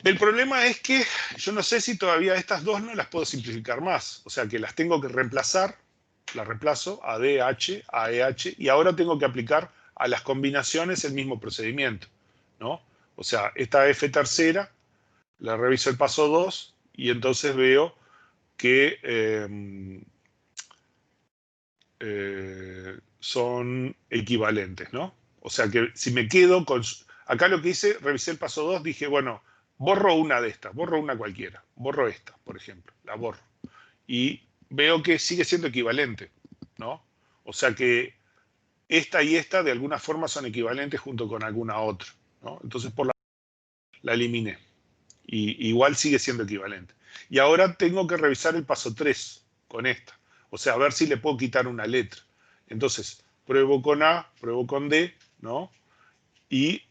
El problema es que yo no sé si todavía estas dos no las puedo simplificar más. O sea, que las tengo que reemplazar. La reemplazo a DH, a EH, y ahora tengo que aplicar a las combinaciones el mismo procedimiento, ¿no? O sea, esta F tercera, la reviso el paso 2, y entonces veo que son equivalentes, ¿no? O sea que si me quedo con... Acá lo que hice, revisé el paso 2, dije, bueno, borro una de estas, borro una cualquiera, borro esta, por ejemplo, la borro. Y veo que sigue siendo equivalente, ¿no? O sea que esta y esta de alguna forma son equivalentes junto con alguna otra, ¿no? Entonces por la eliminé. Y igual sigue siendo equivalente. Y ahora tengo que revisar el paso 3 con esta. O sea, a ver si le puedo quitar una letra. Entonces, pruebo con A, pruebo con D, ¿no? Y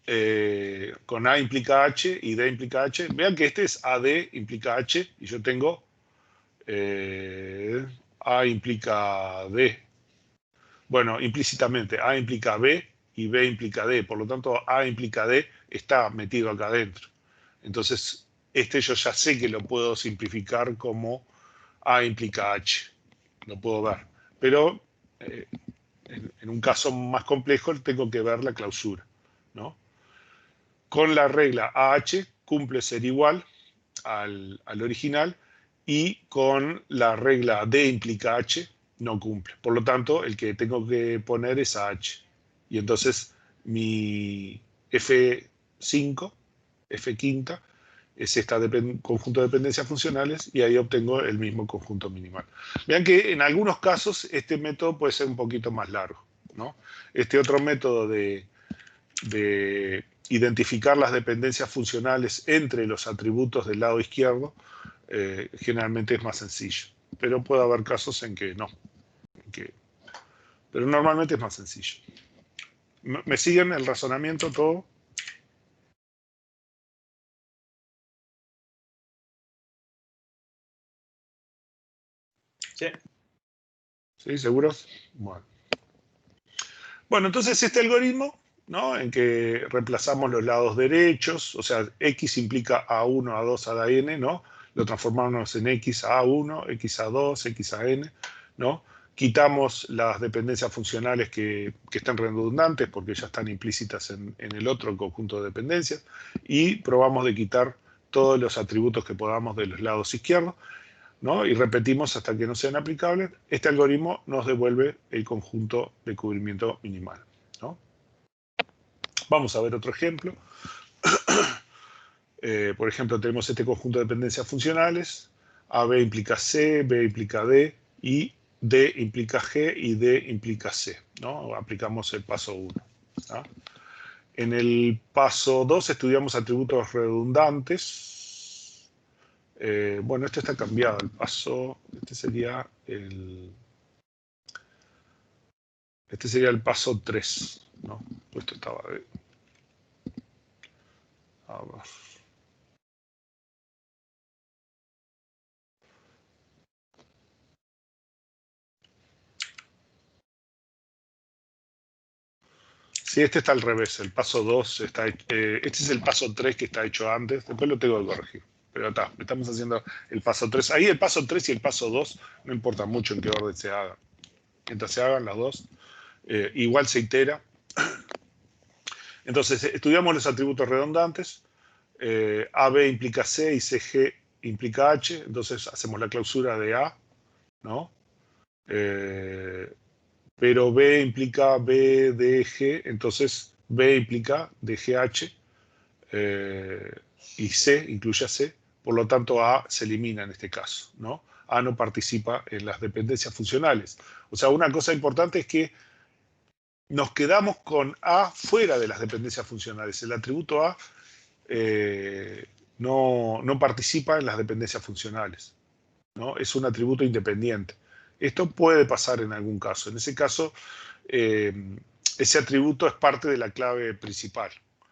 con A implica H y D implica H. Vean que este es AD implica H y yo tengo A implica D. Bueno, implícitamente A implica B y B implica D. Por lo tanto, A implica D está metido acá adentro. Entonces, este yo ya sé que lo puedo simplificar como A implica H. Lo puedo ver. Pero en un caso más complejo tengo que ver la clausura, ¿no? Con la regla AH cumple ser igual al original, y con la regla D implica H no cumple. Por lo tanto, el que tengo que poner es H. Y entonces mi F5, F quinta, es este conjunto de dependencias funcionales y ahí obtengo el mismo conjunto minimal. Vean que en algunos casos este método puede ser un poquito más largo, ¿no? Este otro método de identificar las dependencias funcionales entre los atributos del lado izquierdo generalmente es más sencillo, pero puede haber casos en que no. Pero normalmente es más sencillo. ¿Me siguen el razonamiento todo? Sí. ¿Sí? ¿Seguros? Bueno, entonces este algoritmo, ¿no? En que reemplazamos los lados derechos, o sea, X implica A1, A2, A de N, ¿no? Lo transformamos en X a A1, X a 2, X a N, ¿no? Quitamos las dependencias funcionales que están redundantes porque ya están implícitas en el otro conjunto de dependencias y probamos de quitar todos los atributos que podamos de los lados izquierdos, ¿no? Y repetimos hasta que no sean aplicables. Este algoritmo nos devuelve el conjunto de cubrimiento minimal, ¿no? Vamos a ver otro ejemplo. Por ejemplo, tenemos este conjunto de dependencias funcionales. AB implica C, B implica D, y D implica G y D implica C, ¿no? Aplicamos el paso 1. ¿no? En el paso 2 estudiamos atributos redundantes. Bueno, este está cambiado. El paso, este sería el paso 3, ¿no? Esto estaba de... A ver. Sí, este está al revés. El paso 2 está... este es el paso 3 que está hecho antes. Después lo tengo que corregir. Pero está, estamos haciendo el paso 3. Ahí el paso 3 y el paso 2 no importa mucho en qué orden se hagan. Mientras se hagan las dos, igual se itera. Entonces, estudiamos los atributos redundantes. AB implica C y CG implica H. Entonces, hacemos la clausura de A, ¿no? Pero B implica B, D, G. Entonces, B implica DGH. Y C incluye a C. Por lo tanto, A se elimina en este caso, ¿no? A no participa en las dependencias funcionales. O sea, una cosa importante es que nos quedamos con A fuera de las dependencias funcionales. El atributo A no participa en las dependencias funcionales, ¿no? Es un atributo independiente. Esto puede pasar en algún caso. En ese caso, ese atributo es parte de la clave principal.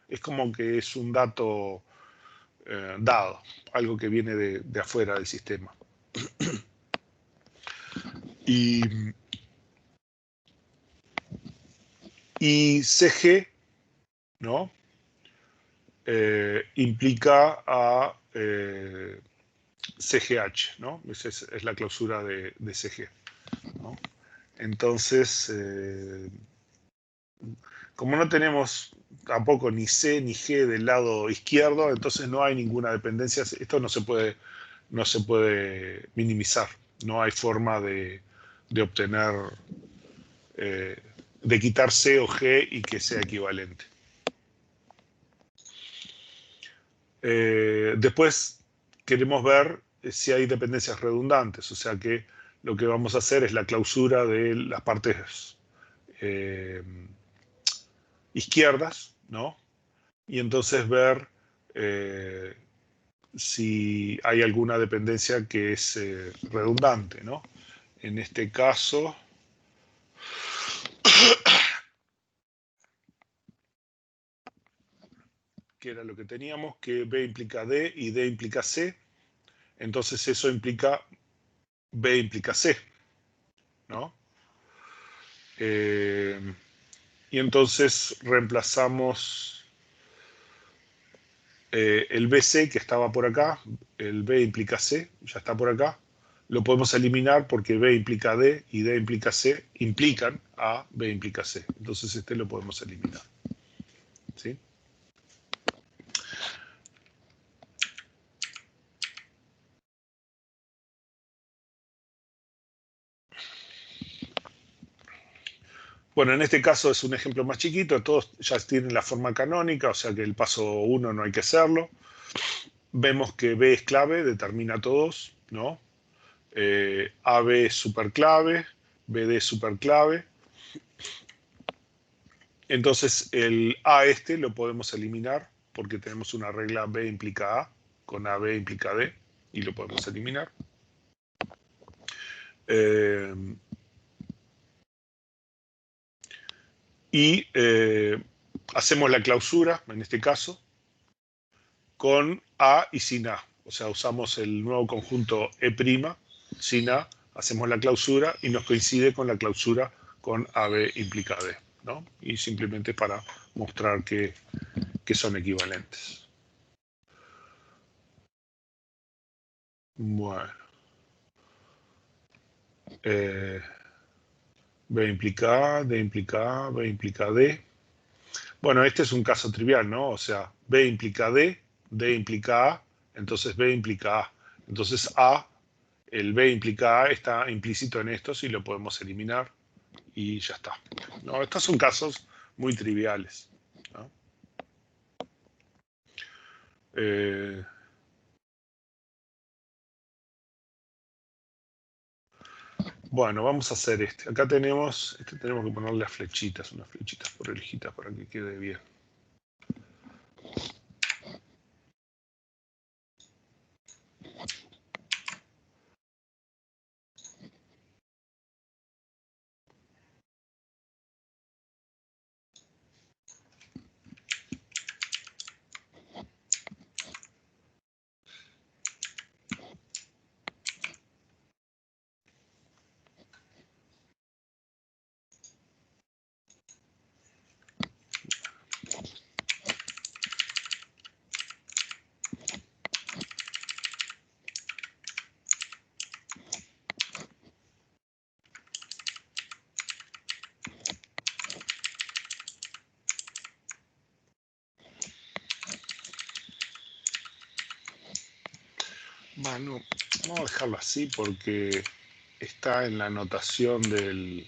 Es como que es un dato dado, algo que viene de afuera del sistema. Y CG, ¿no? Implica a CGH, ¿no? Esa es la clausura de CG, ¿no? Entonces, como no tenemos tampoco ni C ni G del lado izquierdo, entonces no hay ninguna dependencia. Esto no se puede minimizar. No hay forma de obtener, de quitar C o G y que sea equivalente. Después queremos ver si hay dependencias redundantes, o sea que lo que vamos a hacer es la clausura de las partes izquierdas, ¿no? Y entonces ver si hay alguna dependencia que es redundante, ¿no? En este caso, que era lo que teníamos, que B implica D y D implica C, entonces eso implica B implica C, ¿no? Y entonces reemplazamos el BC que estaba por acá, el B implica C, ya está por acá, lo podemos eliminar porque B implica D y D implica C implican a B implica C. Entonces este lo podemos eliminar. ¿Sí? Bueno, en este caso es un ejemplo más chiquito, todos ya tienen la forma canónica, o sea que el paso 1 no hay que hacerlo. vemos que B es clave, determina todos, ¿no? AB es superclave, BD es superclave. Entonces el A este lo podemos eliminar porque tenemos una regla B implica A, con AB implica D, y lo podemos eliminar. Hacemos la clausura, en este caso, con A y sin A. O sea, usamos el nuevo conjunto E' sin A, hacemos la clausura y nos coincide con la clausura con AB implica D, ¿no? Y simplemente para mostrar que son equivalentes. Bueno. B implica A, D implica A, B implica D. Bueno, este es un caso trivial, ¿no? O sea, B implica D, D implica A, entonces B implica A. Entonces el B implica A está implícito en estos y lo podemos eliminar y ya está. ¿No? Estos son casos muy triviales, ¿no? Bueno, vamos a hacer este. Acá tenemos que ponerle las flechitas, unas flechitas por orejitas para que quede bien. Bueno, vamos a dejarlo así porque está en la anotación de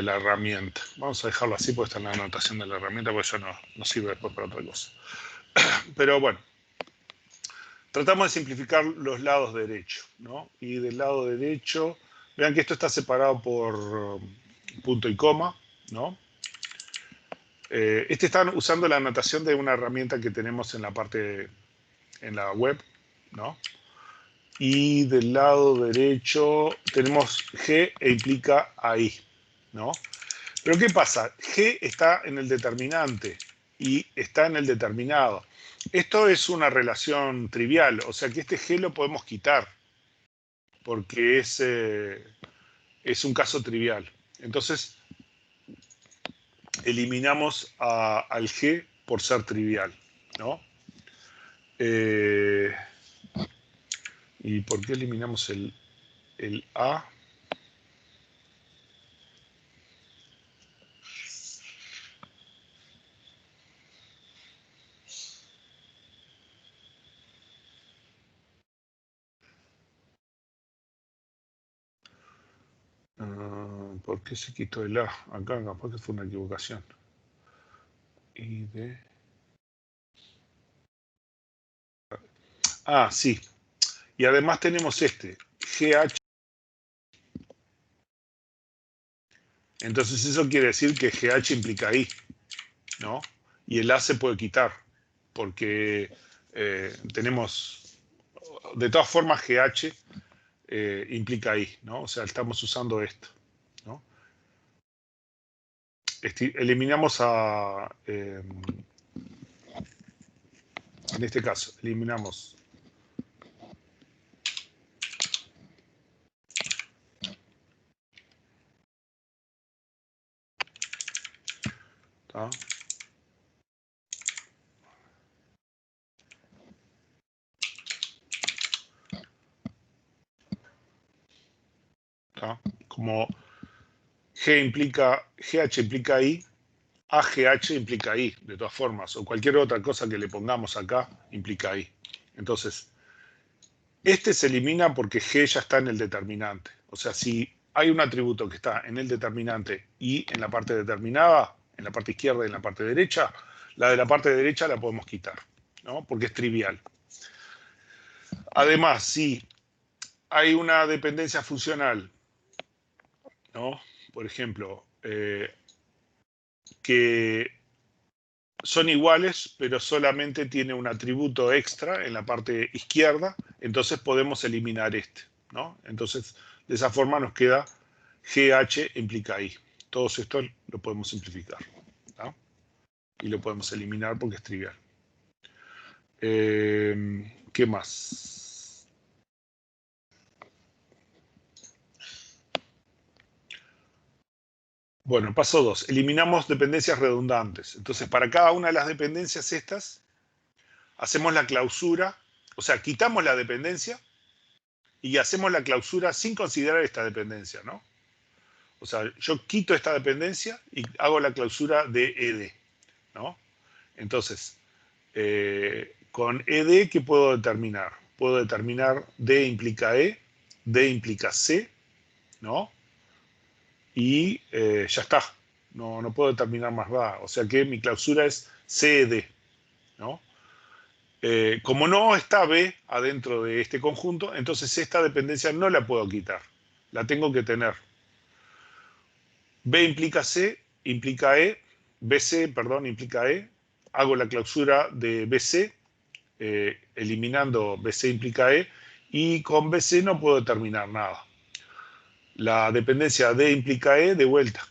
la herramienta. Vamos a dejarlo así porque está en la anotación de la herramienta, porque eso no sirve después para otra cosa. Pero bueno, tratamos de simplificar los lados derechos, ¿no? Y del lado derecho, vean que esto está separado por punto y coma, ¿no? Están usando la anotación de una herramienta que tenemos en la parte, en la web, ¿no? Y del lado derecho tenemos G e implica ahí, ¿no? Pero ¿qué pasa? G está en el determinante y está en el determinado. Esto es una relación trivial, o sea que este G lo podemos quitar porque es un caso trivial. Entonces eliminamos al G por ser trivial, ¿no? ¿Y por qué eliminamos el A? ¿Por qué se quitó el A? Acá capaz que fue una equivocación. Y de... Ah, sí. Y además tenemos este, GH. Entonces eso quiere decir que GH implica I, ¿no? Y el A se puede quitar, porque tenemos... De todas formas, GH implica I, ¿no? O sea, estamos usando esto, ¿no? Eliminamos en este caso, eliminamos ¿tá? ¿Tá? Como GH implica I, AGH implica I, de todas formas, o cualquier otra cosa que le pongamos acá implica I. Entonces, este se elimina porque G ya está en el determinante. O sea, si hay un atributo que está en el determinante y en la parte determinada, en la parte izquierda y en la parte derecha, la de la parte derecha la podemos quitar, ¿no? Porque es trivial. Además, si hay una dependencia funcional, ¿no? Por ejemplo, que son iguales, pero solamente tiene un atributo extra en la parte izquierda, entonces podemos eliminar este, ¿no? Entonces, de esa forma nos queda GH implica I. Todos estos lo podemos simplificar, ¿no? Y lo podemos eliminar porque es trivial. ¿Qué más? Bueno, paso 2. Eliminamos dependencias redundantes. Entonces, para cada una de las dependencias estas, hacemos la clausura, o sea, quitamos la dependencia y hacemos la clausura sin considerar esta dependencia, ¿no? O sea, yo quito esta dependencia y hago la clausura de ED, ¿no? Entonces, con ED, ¿qué puedo determinar? Puedo determinar D implica E, D implica C, ¿no? Y ya está. No puedo determinar más nada. O sea que mi clausura es CED, ¿no? Como no está B adentro de este conjunto, entonces esta dependencia no la puedo quitar. La tengo que tener. B implica C, implica E, BC, perdón, implica E. Hago la clausura de BC, eliminando BC implica E, y con BC no puedo determinar nada. La dependencia D implica E, de vuelta.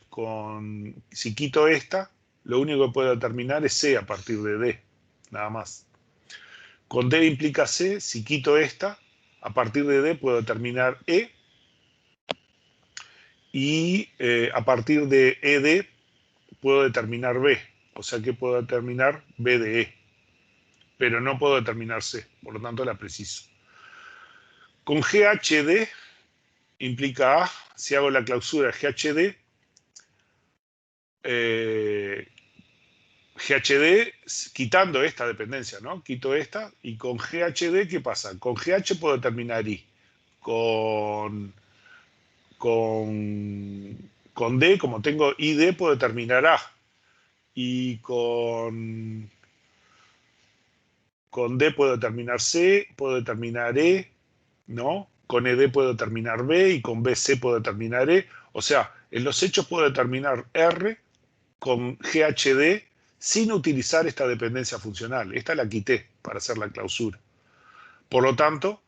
Si quito esta, lo único que puedo determinar es C a partir de D, nada más. Con D implica C, si quito esta, a partir de D puedo determinar E, y a partir de ED puedo determinar B, o sea que puedo determinar B de E, pero no puedo determinar C, por lo tanto la preciso. Con GHD implica A, si hago la clausura GHD, GHD quitando esta dependencia, ¿no? Quito esta, y con GHD, ¿qué pasa? Con GH puedo determinar I, con D, como tengo ID, puedo determinar A, y con D puedo determinar C, puedo determinar E, ¿no? Con ED puedo determinar B y con BC puedo determinar E. O sea, en los hechos puedo determinar R con GHD sin utilizar esta dependencia funcional. Esta la quité para hacer la clausura. Por lo tanto,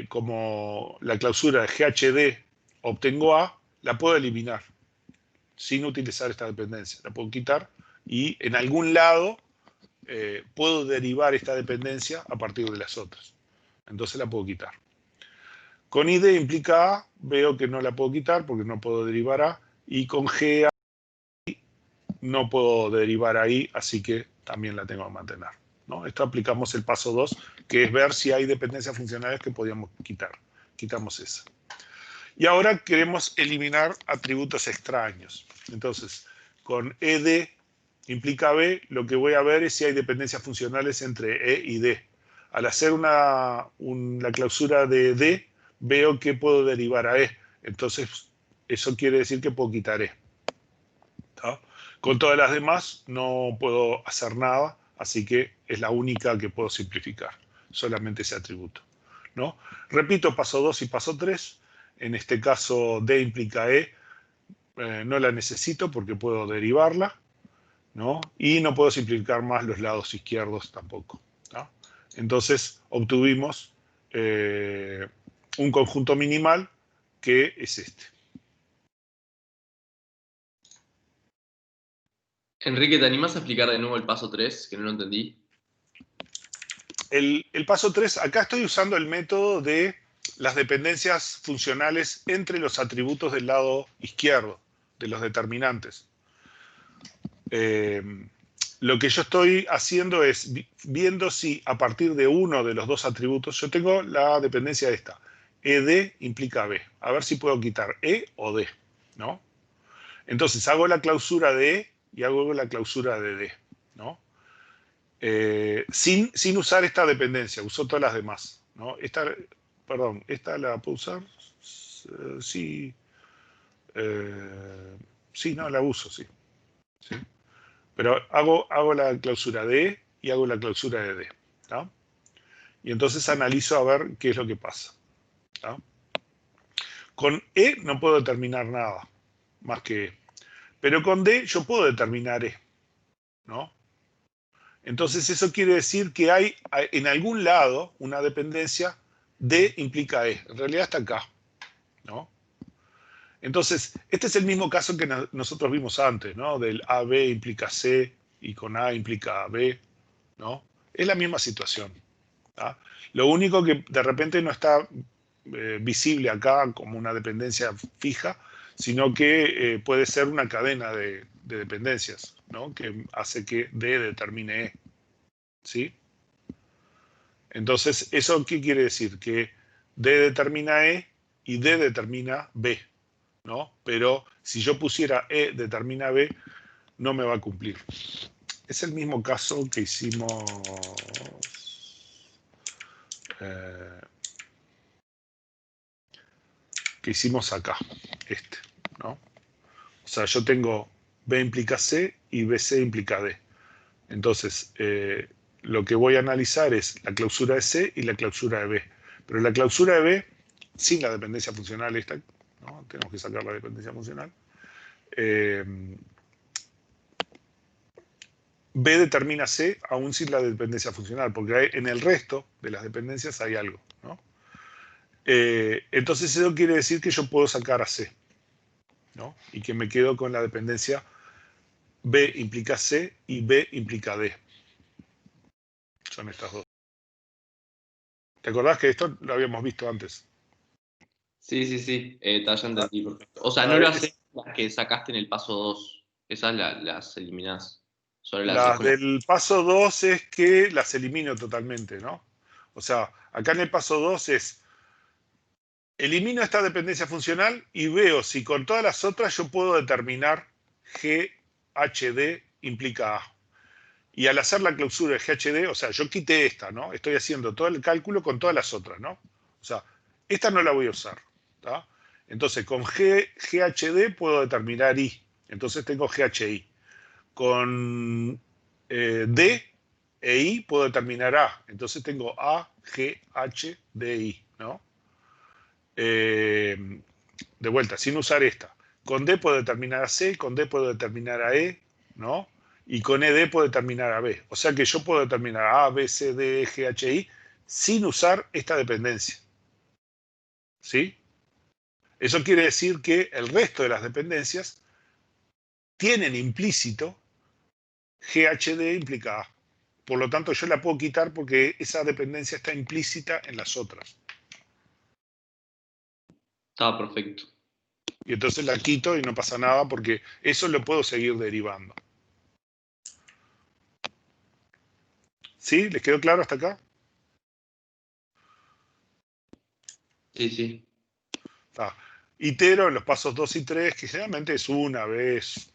como la clausura de GHD obtengo A, la puedo eliminar sin utilizar esta dependencia. La puedo quitar y en algún lado puedo derivar esta dependencia a partir de las otras. Entonces la puedo quitar. Con ID implica A, veo que no la puedo quitar porque no puedo derivar A, y con G no puedo derivar ahí, así que también la tengo que mantener, ¿no? Esto aplicamos el paso 2, que es ver si hay dependencias funcionales que podíamos quitar. Quitamos esa. Y ahora queremos eliminar atributos extraños. Entonces, con ED implica B, lo que voy a ver es si hay dependencias funcionales entre E y D. Al hacer la clausura de D, veo que puedo derivar a E. Entonces, eso quiere decir que puedo quitar E. ¿Tá? Con todas las demás no puedo hacer nada, así que es la única que puedo simplificar, solamente ese atributo, ¿no? Repito paso 2 y paso 3. En este caso D implica E, no la necesito porque puedo derivarla, ¿no? Y no puedo simplificar más los lados izquierdos tampoco, ¿no? Entonces obtuvimos un conjunto minimal que es este. Enrique, ¿te animás a explicar de nuevo el paso 3, que no lo entendí? El paso 3, acá estoy usando el método de las dependencias funcionales entre los atributos del lado izquierdo, de los determinantes. Lo que yo estoy haciendo es viendo si a partir de uno de los dos atributos, yo tengo la dependencia esta, ED implica B. A ver si puedo quitar E o D, ¿no? Entonces hago la clausura de E y hago la clausura de D, ¿no? Sin usar esta dependencia, uso todas las demás, ¿no? Esta la puedo usar, sí, sí, no, la uso, sí. ¿Sí? Pero hago la clausura de E y hago la clausura de D. ¿Tá? Y entonces analizo a ver qué es lo que pasa. ¿Tá? Con E no puedo determinar nada más que E. Pero con D yo puedo determinar E. ¿No? Entonces eso quiere decir que hay en algún lado una dependencia D implica E. En realidad está acá. ¿No? Entonces, este es el mismo caso que nosotros vimos antes, ¿no? Del AB implica C y con A implica B, ¿no? Es la misma situación. ¿Tá? Lo único que de repente no está visible acá como una dependencia fija, sino que puede ser una cadena de dependencias, ¿no? Que hace que D determine E. ¿Sí? Entonces, ¿eso qué quiere decir? Que D determina E y D determina B, ¿no? Pero si yo pusiera E determina B, no me va a cumplir. Es el mismo caso que hicimos acá, ¿no? O sea, yo tengo B implica C y BC implica D. Entonces, lo que voy a analizar es la clausura de C y la clausura de B. Pero la clausura de B, sin la dependencia funcional esta, ¿no? Tenemos que sacar la dependencia funcional. B determina C aún sin la dependencia funcional, porque en el resto de las dependencias hay algo, ¿no? Entonces eso quiere decir que yo puedo sacar a C, ¿no? Y que me quedo con la dependencia B implica C y B implica D. Son estas dos. ¿Te acordás que esto lo habíamos visto antes? Sí, sí, sí. Ya entendí, perfecto. O sea, no lo haces las que sacaste en el paso 2. Esas las eliminás. Solo las haces Las como... del paso 2 es que las elimino totalmente, ¿no? O sea, acá en el paso 2 es, elimino esta dependencia funcional y veo si con todas las otras yo puedo determinar GHD implica A. Y al hacer la clausura de GHD, o sea, yo quité esta, ¿no? Estoy haciendo todo el cálculo con todas las otras, ¿no? O sea, esta no la voy a usar, ¿tá? Entonces, con GHD puedo determinar I. Entonces tengo GHI. Con D e I puedo determinar A. Entonces tengo A, G, H, D, I, ¿no? De vuelta, sin usar esta. Con D puedo determinar a C, con D puedo determinar a E, ¿no? Y con ED puedo determinar a B. O sea que yo puedo determinar A, B, C, D, E, G, H, I sin usar esta dependencia. ¿Sí? Eso quiere decir que el resto de las dependencias tienen implícito GHD implica A. Por lo tanto, yo la puedo quitar porque esa dependencia está implícita en las otras. Está perfecto. Y entonces la quito y no pasa nada porque eso lo puedo seguir derivando. ¿Sí? ¿Les quedó claro hasta acá? Sí, sí. Ah, itero en los pasos 2 y 3, que generalmente es una vez.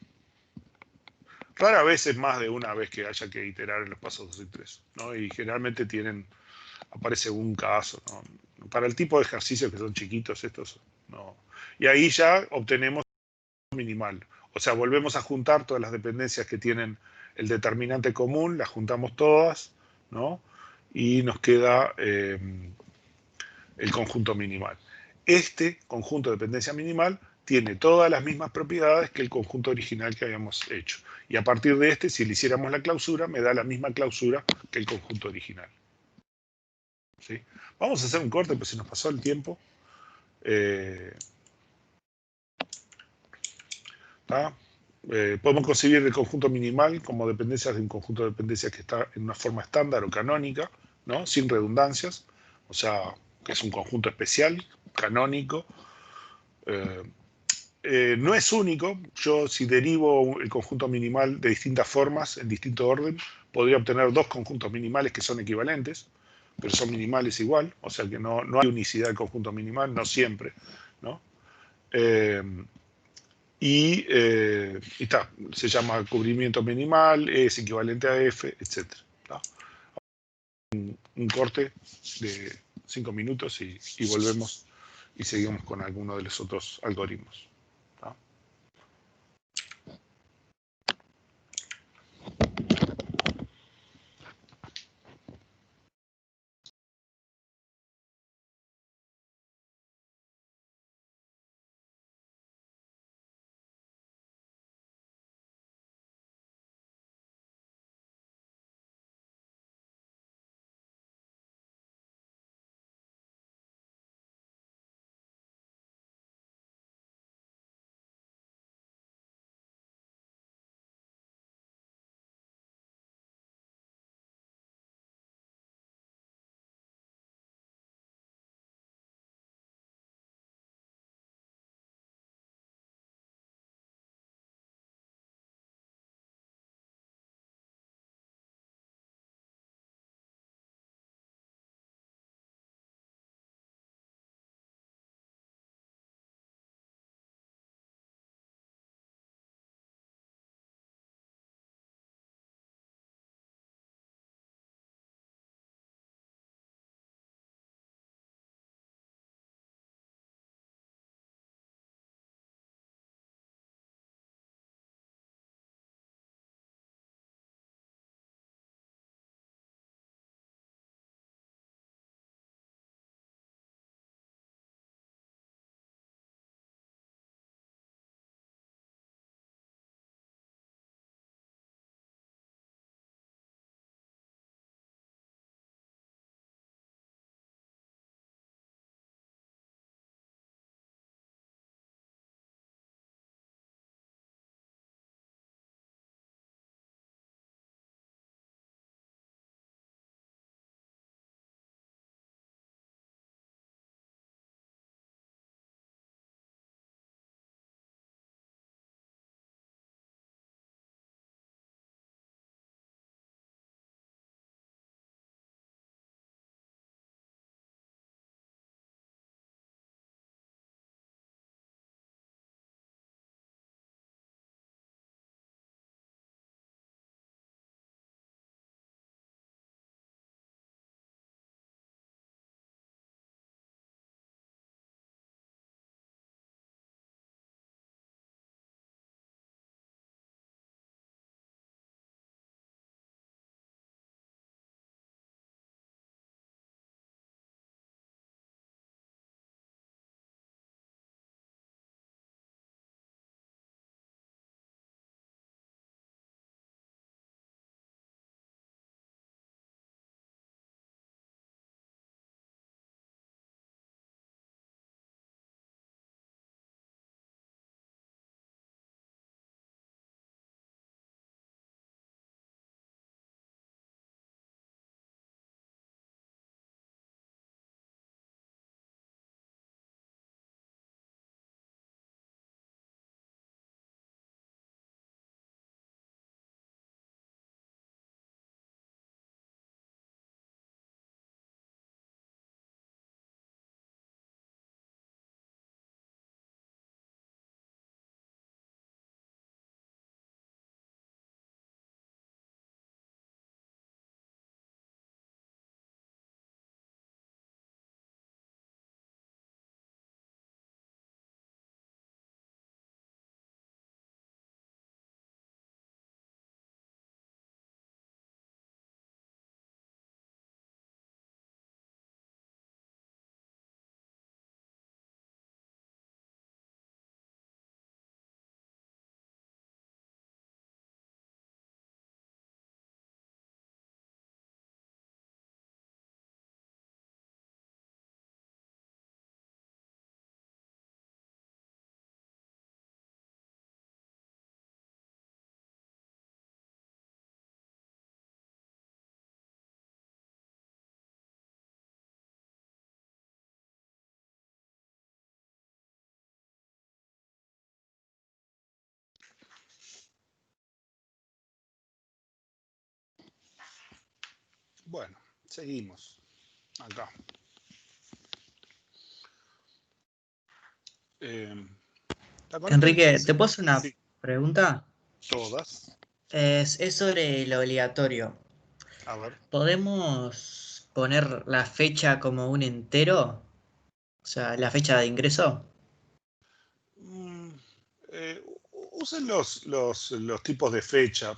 Rara vez es más de una vez que haya que iterar en los pasos 2 y 3, ¿no? Y generalmente aparece un caso, ¿no? Para el tipo de ejercicios que son chiquitos estos, no. Y ahí ya obtenemos minimal. O sea, volvemos a juntar todas las dependencias que tienen el determinante común, las juntamos todas, ¿no? Y nos queda el conjunto minimal. Este conjunto de dependencia minimal tiene todas las mismas propiedades que el conjunto original que habíamos hecho. Y a partir de este, si le hiciéramos la clausura, me da la misma clausura que el conjunto original. ¿Sí? Vamos a hacer un corte, pues se nos pasó el tiempo. Podemos concebir el conjunto minimal como dependencias de un conjunto de dependencias que está en una forma estándar o canónica, ¿no? Sin redundancias, o sea, que es un conjunto especial, canónico. No es único. Yo, si derivo el conjunto minimal de distintas formas, en distinto orden, podría obtener dos conjuntos minimales que son equivalentes, pero son minimales igual, o sea que no hay unicidad del conjunto minimal, no siempre, ¿no? Y está, se llama cubrimiento minimal, es equivalente a F, etc. Un corte de 5 minutos y volvemos y seguimos con alguno de los otros algoritmos. ¿Tá? Bueno, seguimos. Acá. ¿La conectan? Enrique, ¿te puedo hacer una Sí, pregunta? todas. Es sobre lo obligatorio. A ver. ¿Podemos poner la fecha como un entero? O sea, la fecha de ingreso. Mm, usen los tipos de fecha.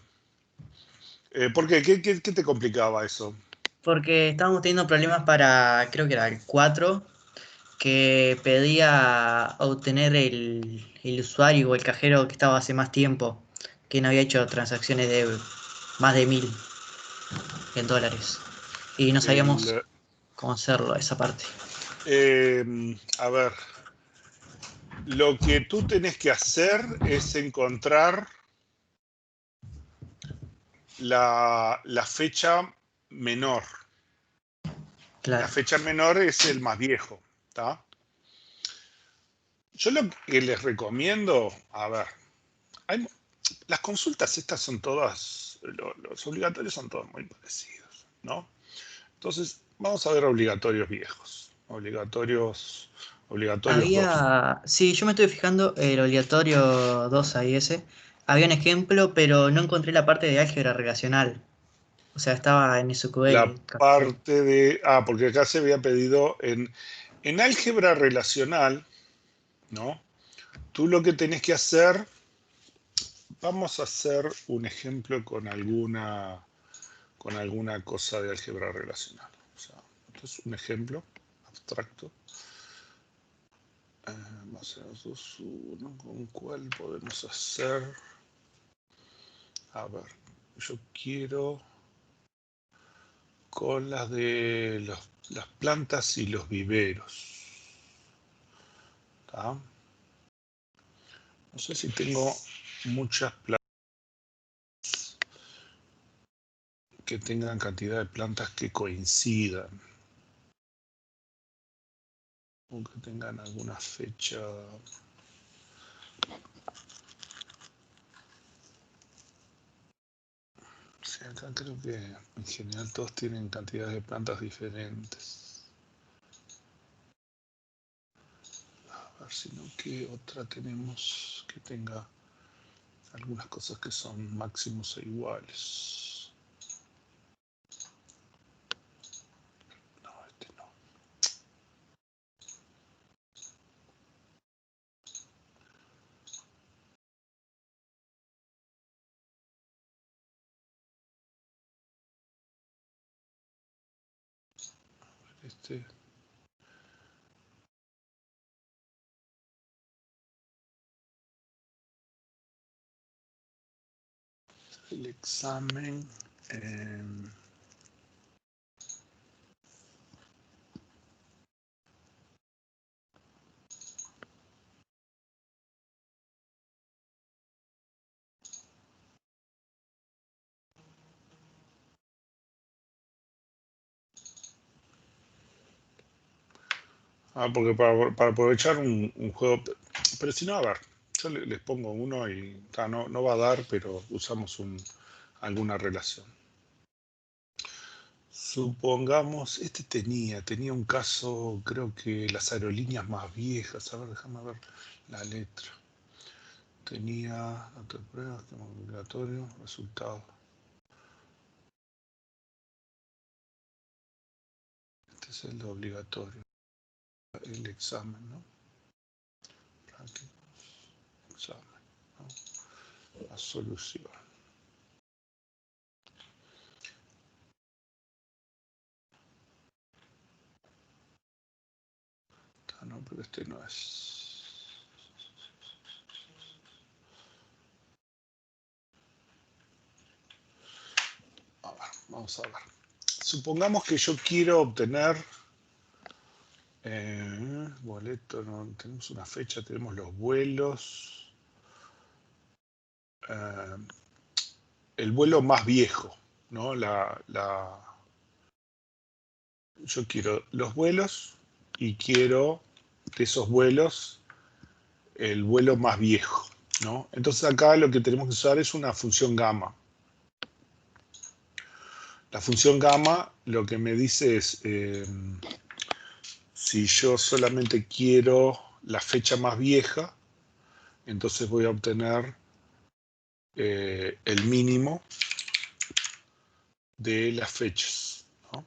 ¿Por qué? ¿Qué te complicaba eso? Porque estábamos teniendo problemas para, creo que era el 4, que pedía obtener el usuario o el cajero que estaba hace más tiempo, que no había hecho transacciones de más de 1000 en dólares. Y no sabíamos El, cómo hacerlo, esa parte. a ver, lo que tú tenés que hacer es encontrar la fecha menor. La Claro. fecha menor es el más viejo, ¿tá? Yo lo que les recomiendo, a ver, hay, las consultas estas son todas, los obligatorios son todos muy parecidos, ¿no? Entonces, vamos a ver obligatorios viejos, obligatorios 2. Sí, yo me estoy fijando el obligatorio 2 ahí ese. Había un ejemplo, pero no encontré la parte de álgebra relacional. O sea, estaba en La SQL. parte de, porque acá se había pedido en álgebra relacional, ¿no? Tú lo que tenés que hacer, vamos a hacer un ejemplo con alguna cosa de álgebra relacional. O sea, esto es un ejemplo abstracto. Más o menos uno, ¿con cuál podemos hacer? A ver, yo quiero con las de las plantas y los viveros. ¿Tá? No sé si tengo muchas plantas que tengan cantidad de plantas que coincidan. O que tengan alguna fecha. Sí, acá creo que en general todos tienen cantidades de plantas diferentes. A ver si no, ¿qué otra tenemos que tenga algunas cosas que son máximos e iguales? No, este no. Este. El examen. Porque para aprovechar un juego. Pero si no, a ver, yo les pongo uno y no va a dar, pero usamos alguna relación. Supongamos, este tenía un caso, creo que las aerolíneas más viejas. A ver, déjame ver la letra. Tenía datos de pruebas, tema obligatorio, resultado. Este es el obligatorio, el examen, ¿no? Prácticos, examen, ¿no? La solución. No, pero este no es. A ver, vamos a ver. Supongamos que yo quiero obtener boleto, no tenemos una fecha, tenemos los vuelos. El vuelo más viejo, ¿no? Yo quiero los vuelos y quiero de esos vuelos el vuelo más viejo, ¿no? Entonces acá lo que tenemos que usar es una función gamma. La función gamma lo que me dice es, si yo solamente quiero la fecha más vieja, entonces voy a obtener el mínimo de las fechas, ¿no?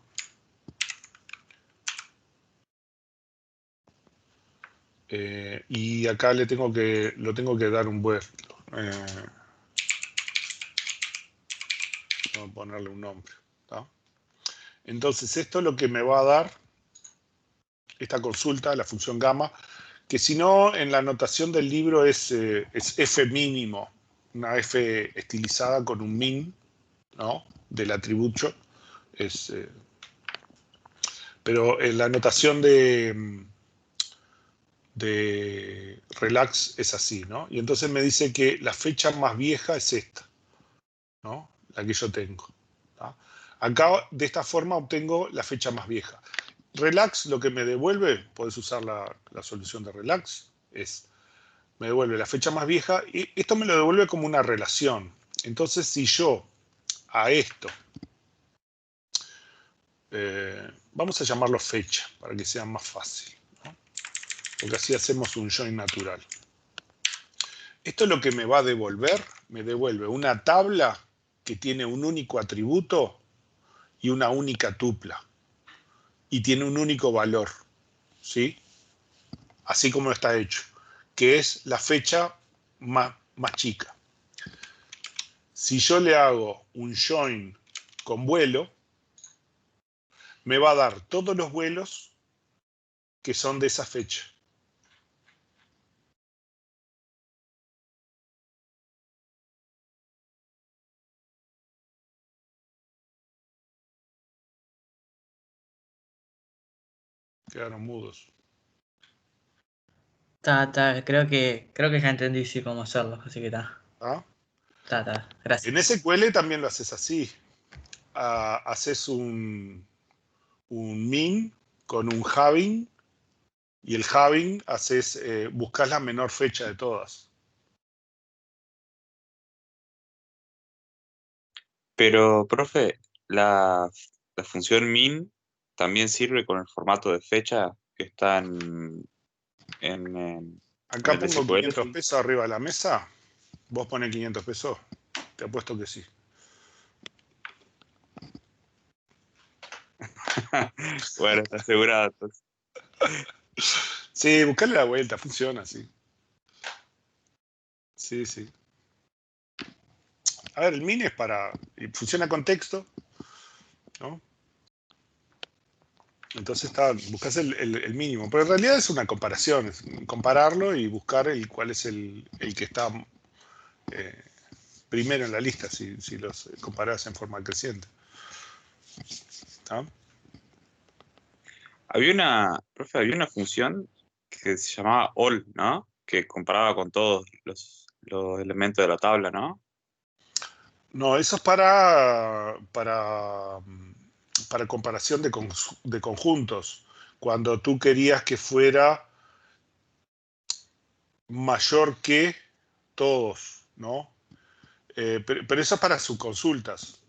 Y acá lo tengo que dar un vuelto. Vamos a ponerle un nombre, ¿tá? Entonces esto es lo que me va a dar esta consulta, la función gamma, que si no en la notación del libro es f mínimo, una f estilizada con un min, ¿no? Del atributo. Pero en la notación de relax es así, ¿no? Y entonces me dice que la fecha más vieja es esta, ¿no? La que yo tengo, ¿tá? Acá de esta forma obtengo la fecha más vieja. Relax lo que me devuelve, podés usar la solución de relax, me devuelve la fecha más vieja y esto me lo devuelve como una relación. Entonces si yo a esto, vamos a llamarlo fecha para que sea más fácil, ¿no? Porque así hacemos un join natural. Esto es lo que me va a devolver, me devuelve una tabla que tiene un único atributo y una única tupla. Y tiene un único valor, ¿sí? Así como está hecho, que es la fecha más chica. Si yo le hago un join con vuelo, me va a dar todos los vuelos que son de esa fecha. Quedaron mudos. Creo que ya entendí sí cómo hacerlo, así que está. ¿Ah? Está, En gracias. SQL también lo haces así. Haces un min con un having y el having buscas la menor fecha de todas. Pero, profe, la función min también sirve con el formato de fecha que está en Acá el pongo SQL. 500 pesos arriba de la mesa. Vos ponés 500 pesos. Te apuesto que sí. Bueno, está asegurado entonces. Sí, buscarle la vuelta, funciona, sí. Sí, sí. A ver, el min es funciona con texto, ¿no? Entonces buscas el mínimo. Pero en realidad es una comparación, es compararlo y buscar cuál es el que está primero en la lista, si los comparás en forma creciente. ¿Tá? Profe, había una función que se llamaba all, ¿no? Que comparaba con todos los elementos de la tabla, ¿no? No, eso es para comparación de conjuntos. Cuando tú querías que fuera mayor que todos, ¿no? Pero eso es para subconsultas.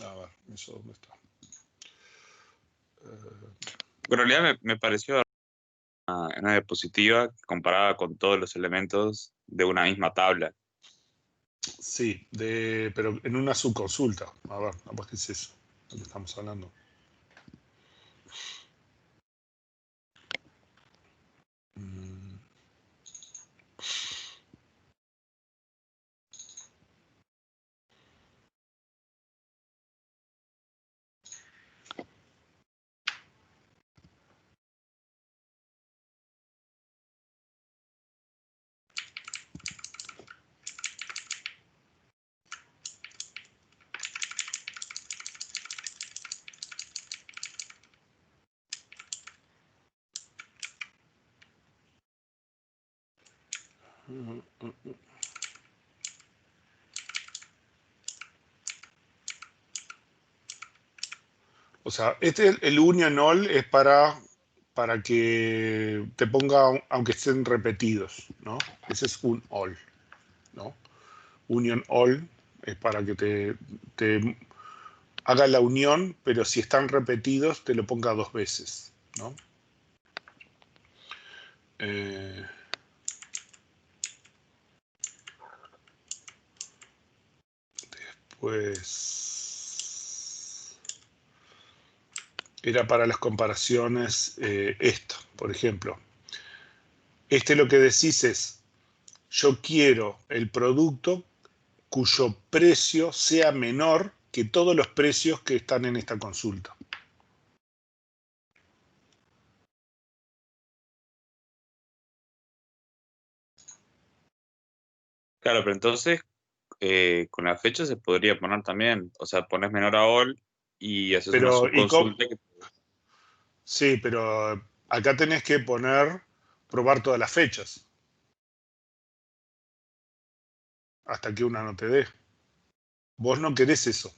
A ver, ¿eso dónde está? En realidad me pareció una diapositiva que comparaba con todos los elementos de una misma tabla. Sí, pero en una subconsulta. A ver, ¿qué es eso? ¿De qué estamos hablando? O sea, el union all es para que te ponga, aunque estén repetidos, ¿no? Ese es un all, ¿no? union all, es para que te haga la unión, pero si están repetidos, te lo ponga 2 veces, ¿no? Después era para las comparaciones esto, por ejemplo. Lo que decís es, yo quiero el producto cuyo precio sea menor que todos los precios que están en esta consulta. Claro, pero entonces con la fecha se podría poner también, o sea, pones menor a all y haces una Pero, subconsulta. sí, pero acá tenés que probar todas las fechas, hasta que una no te dé. Vos no querés eso.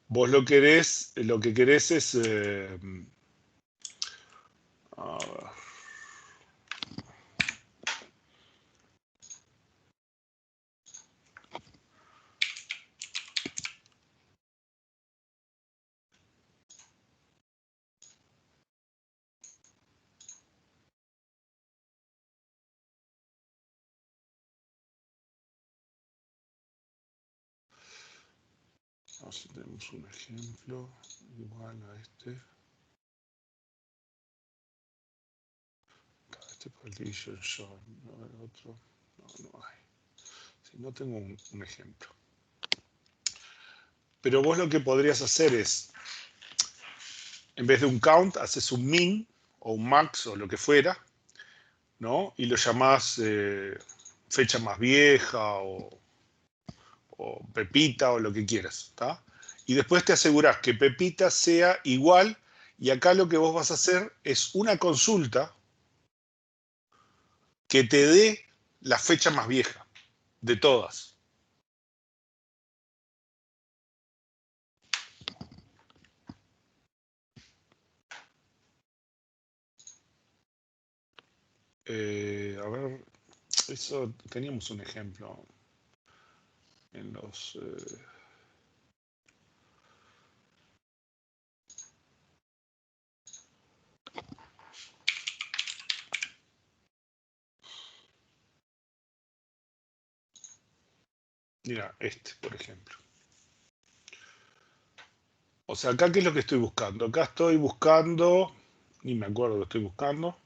Vos lo que querés es... a ver. A ver si tenemos un ejemplo igual a este. Este partition short, no el otro. No hay. Si no tengo un ejemplo. Pero vos lo que podrías hacer es, en vez de un count, haces un min o un max o lo que fuera, ¿no? Y lo llamás fecha más vieja o Pepita o lo que quieras, ¿está? Y después te asegurás que Pepita sea igual, y acá lo que vos vas a hacer es una consulta que te dé la fecha más vieja de todas. A ver, eso teníamos un ejemplo en los... mira, por ejemplo. O sea, acá, ¿qué es lo que estoy buscando? Acá estoy buscando, ni me acuerdo lo que estoy buscando,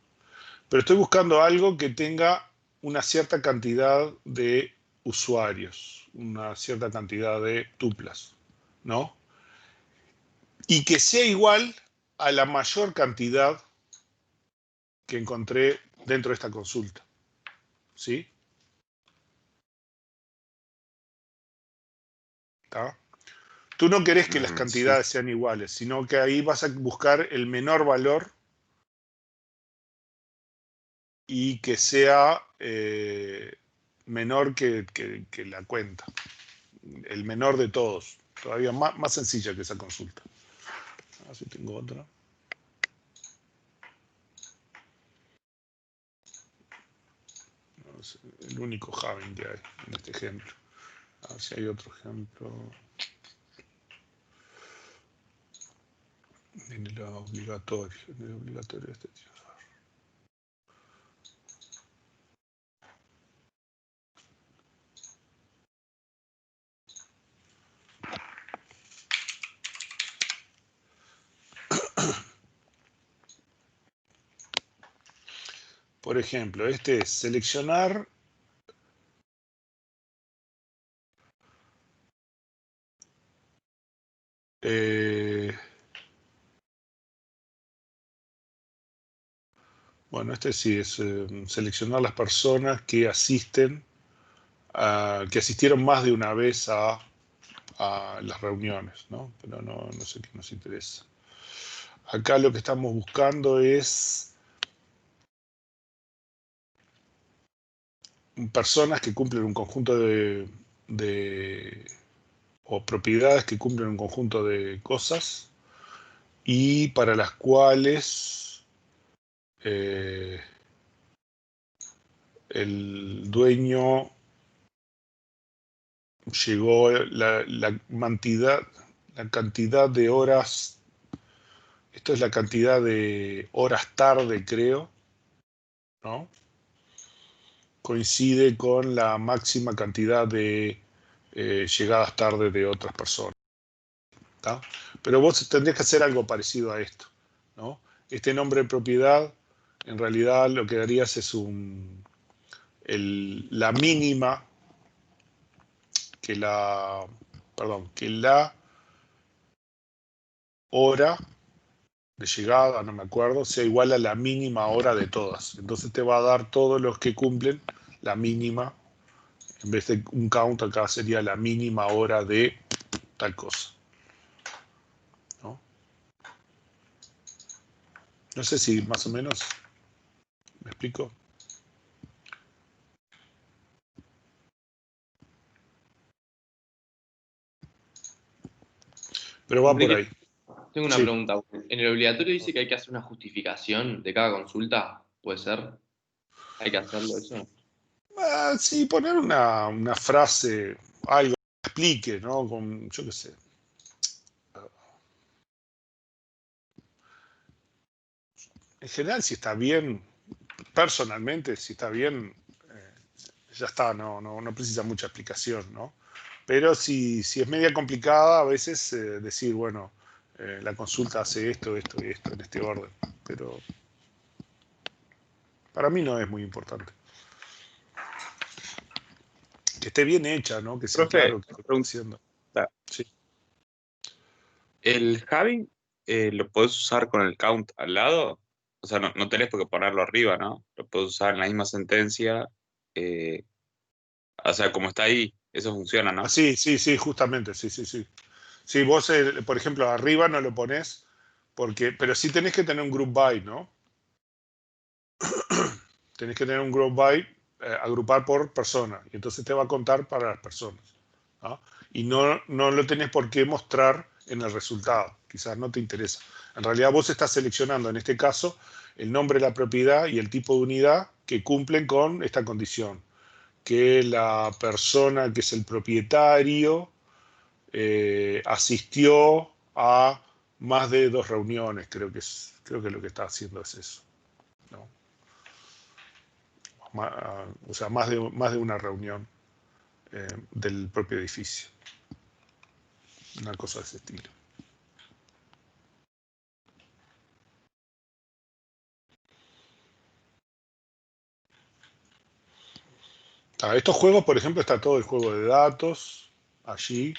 pero estoy buscando algo que tenga una cierta cantidad de usuarios, una cierta cantidad de tuplas, ¿no? Y que sea igual a la mayor cantidad que encontré dentro de esta consulta, ¿sí? ¿Está? Tú no querés que las Sí. cantidades sean iguales, sino que ahí vas a buscar el menor valor y que sea menor que la cuenta. El menor de todos. Todavía más sencilla que esa consulta. A ver si tengo otra. No, es el único Having que hay en este ejemplo. A ver si hay otro ejemplo. En el obligatorio. En el obligatorio este tío. Por ejemplo, este es seleccionar bueno, este sí es seleccionar las personas que asisten, que asistieron más de una vez a las reuniones, ¿no? Pero no sé qué nos interesa. Acá lo que estamos buscando es personas que cumplen un conjunto o propiedades que cumplen un conjunto de cosas y para las cuales el dueño llegó la cantidad de horas, esto es la cantidad de horas tarde, creo, ¿no? Coincide con la máxima cantidad de llegadas tarde de otras personas, ¿tá? Pero vos tendrías que hacer algo parecido a esto, ¿no? Este nombre de propiedad, en realidad lo que darías es la mínima que la hora de llegada, no me acuerdo, sea igual a la mínima hora de todas. Entonces te va a dar todos los que cumplen la mínima. En vez de un count, acá sería la mínima hora de tal cosa, ¿no? No sé si más o menos me explico. Pero va por ahí. Tengo una Sí. pregunta. En el obligatorio dice que hay que hacer una justificación de cada consulta. ¿Puede ser? ¿Hay que hacerlo eso? Sí, poner una frase, algo que explique, ¿no? Yo qué sé. En general, si está bien, personalmente, si está bien, ya está, no precisa mucha explicación, ¿no? Pero si es media complicada, a veces decir, bueno, la consulta hace esto, esto y esto en este orden. Pero para mí no es muy importante. Que esté bien hecha, ¿no? Que sea Profe, claro que lo está haciendo. Sí. ¿el having lo podés usar con el count al lado? O sea, no tenés por qué ponerlo arriba, ¿no? Lo podés usar en la misma sentencia. eh, o sea, como está ahí, eso funciona, ¿no? Sí, justamente, sí. Sí, vos, por ejemplo, arriba no lo ponés, pero sí tenés que tener un group by, ¿no? Tenés que tener un group by, agrupar por persona, y entonces te va a contar para las personas, ¿no? Y no lo tenés por qué mostrar en el resultado, quizás no te interesa. En realidad vos estás seleccionando, en este caso, el nombre de la propiedad y el tipo de unidad que cumplen con esta condición, que la persona que es el propietario asistió a más de 2 reuniones, creo que lo que está haciendo es eso, ¿no? O sea, más de una reunión del propio edificio, una cosa de ese estilo. Estos juegos, por ejemplo, está todo el juego de datos allí.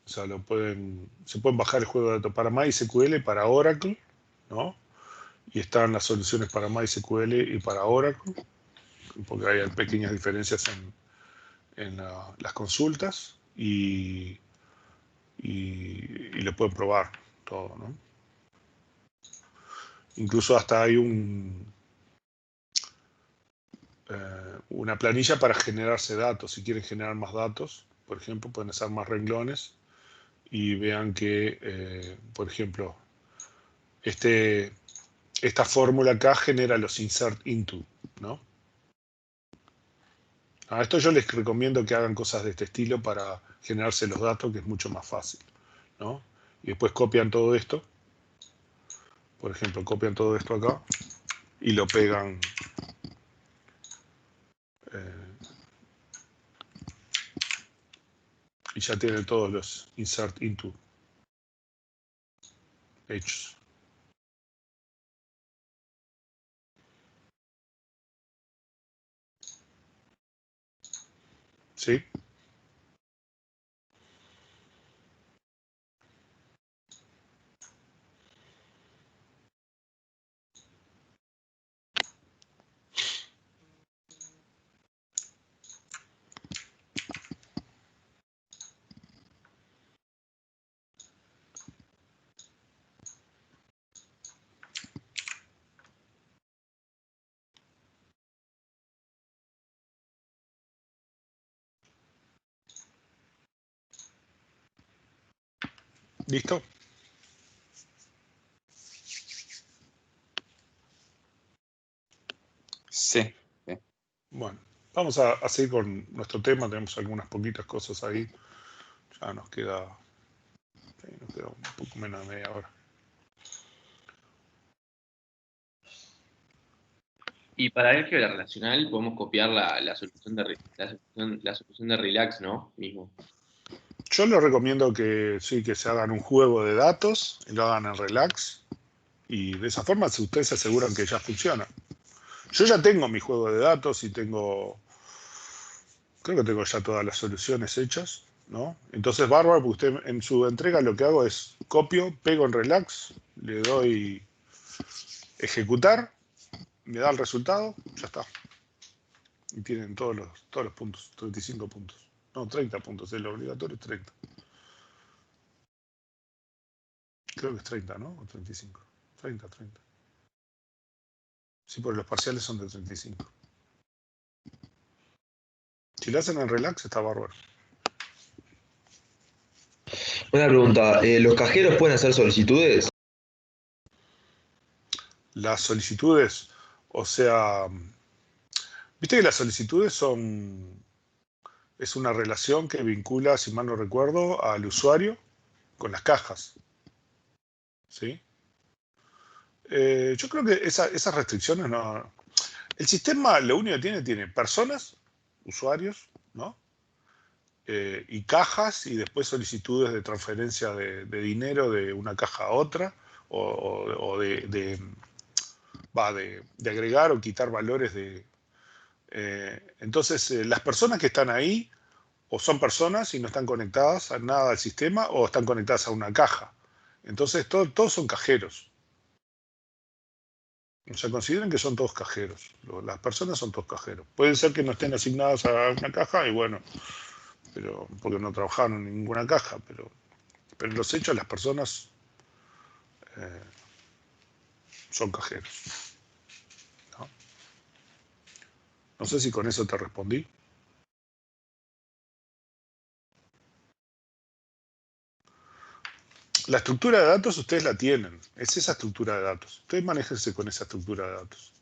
O sea, se pueden bajar el juego de datos para MySQL y para Oracle, ¿no? Y están las soluciones para MySQL y para Oracle, porque hay pequeñas diferencias en las consultas y lo pueden probar todo, ¿no? Incluso hasta hay una planilla para generarse datos. Si quieren generar más datos, por ejemplo, pueden hacer más renglones y vean que, por ejemplo, esta fórmula acá genera los insert into, ¿no? A esto yo les recomiendo que hagan cosas de este estilo para generarse los datos, que es mucho más fácil, ¿no? Y después copian todo esto. Por ejemplo, copian todo esto acá y lo pegan y ya tienen todos los insert into hechos. ¿Sí? ¿Listo? Sí. Bueno, Vamos a seguir con nuestro tema. Tenemos algunas poquitas cosas ahí. Ya nos queda un poco menos de media hora. Y para álgebra relacional podemos copiar la solución de Relax, ¿no? Mismo. Yo les recomiendo que sí, que se hagan un juego de datos y lo hagan en Relax. Y de esa forma ustedes se aseguran que ya funciona. Yo ya tengo mi juego de datos y creo que tengo ya todas las soluciones hechas, ¿no? Entonces, bárbaro, porque usted en su entrega lo que hago es copio, pego en Relax, le doy ejecutar, me da el resultado, ya está. Y tienen todos los puntos, 35 puntos. No, 30 puntos, el obligatorio es 30. Creo que es 30, ¿no? O 35. 30. Sí, porque los parciales son de 35. Si lo hacen en Relax, está bárbaro. Una pregunta, ¿los cajeros pueden hacer solicitudes? Las solicitudes, o sea, viste que las solicitudes es una relación que vincula, si mal no recuerdo, al usuario con las cajas. ¿Sí? Yo creo que esas restricciones no. El sistema lo único que tiene personas, usuarios, ¿no? Y cajas y después solicitudes de transferencia de dinero de una caja a otra o de agregar o quitar valores de. Entonces, las personas que están ahí o son personas y no están conectadas a nada al sistema o están conectadas a una caja. Entonces, todos son cajeros. O sea, consideren que son todos cajeros. Las personas son todos cajeros. Puede ser que no estén asignadas a una caja y bueno, pero porque no trabajaron en ninguna caja, pero en los hechos las personas son cajeros. ¿No? No sé si con eso te respondí. La estructura de datos ustedes la tienen. Es esa estructura de datos. Ustedes manéjense con esa estructura de datos.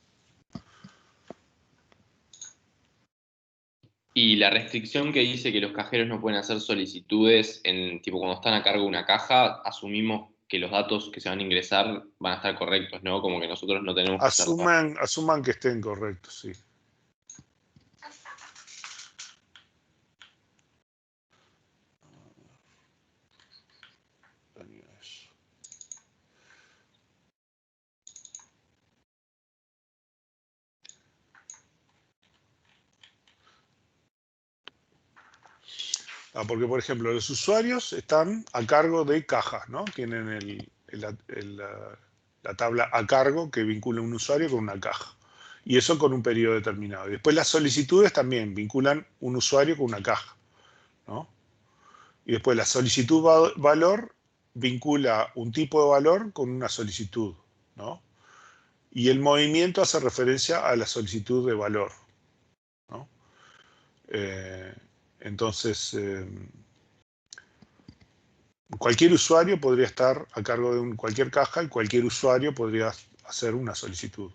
Y la restricción que dice que los cajeros no pueden hacer solicitudes tipo cuando están a cargo de una caja, asumimos que los datos que se van a ingresar van a estar correctos, ¿no? Como que nosotros no tenemos que hacer nada. Asuman que estén correctos, sí. Porque, por ejemplo, los usuarios están a cargo de cajas, ¿no? Tienen la tabla a cargo que vincula un usuario con una caja. Y eso con un periodo determinado. Y después las solicitudes también vinculan un usuario con una caja, ¿no? Y después la solicitud valor vincula un tipo de valor con una solicitud, ¿no? Y el movimiento hace referencia a la solicitud de valor, ¿no? Entonces, cualquier usuario podría estar a cargo de cualquier caja y cualquier usuario podría hacer una solicitud,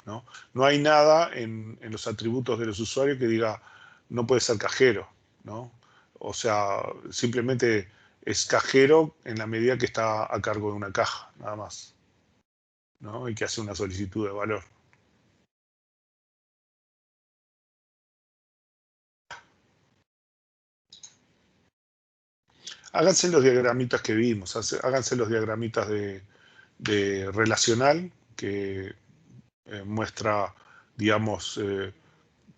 ¿no? No hay nada en los atributos de los usuarios que diga no puede ser cajero, ¿no? O sea, simplemente es cajero en la medida que está a cargo de una caja, nada más, ¿no? Y que hace una solicitud de valor. Háganse los diagramitas que vimos, háganse los diagramitas de relacional que muestra, digamos,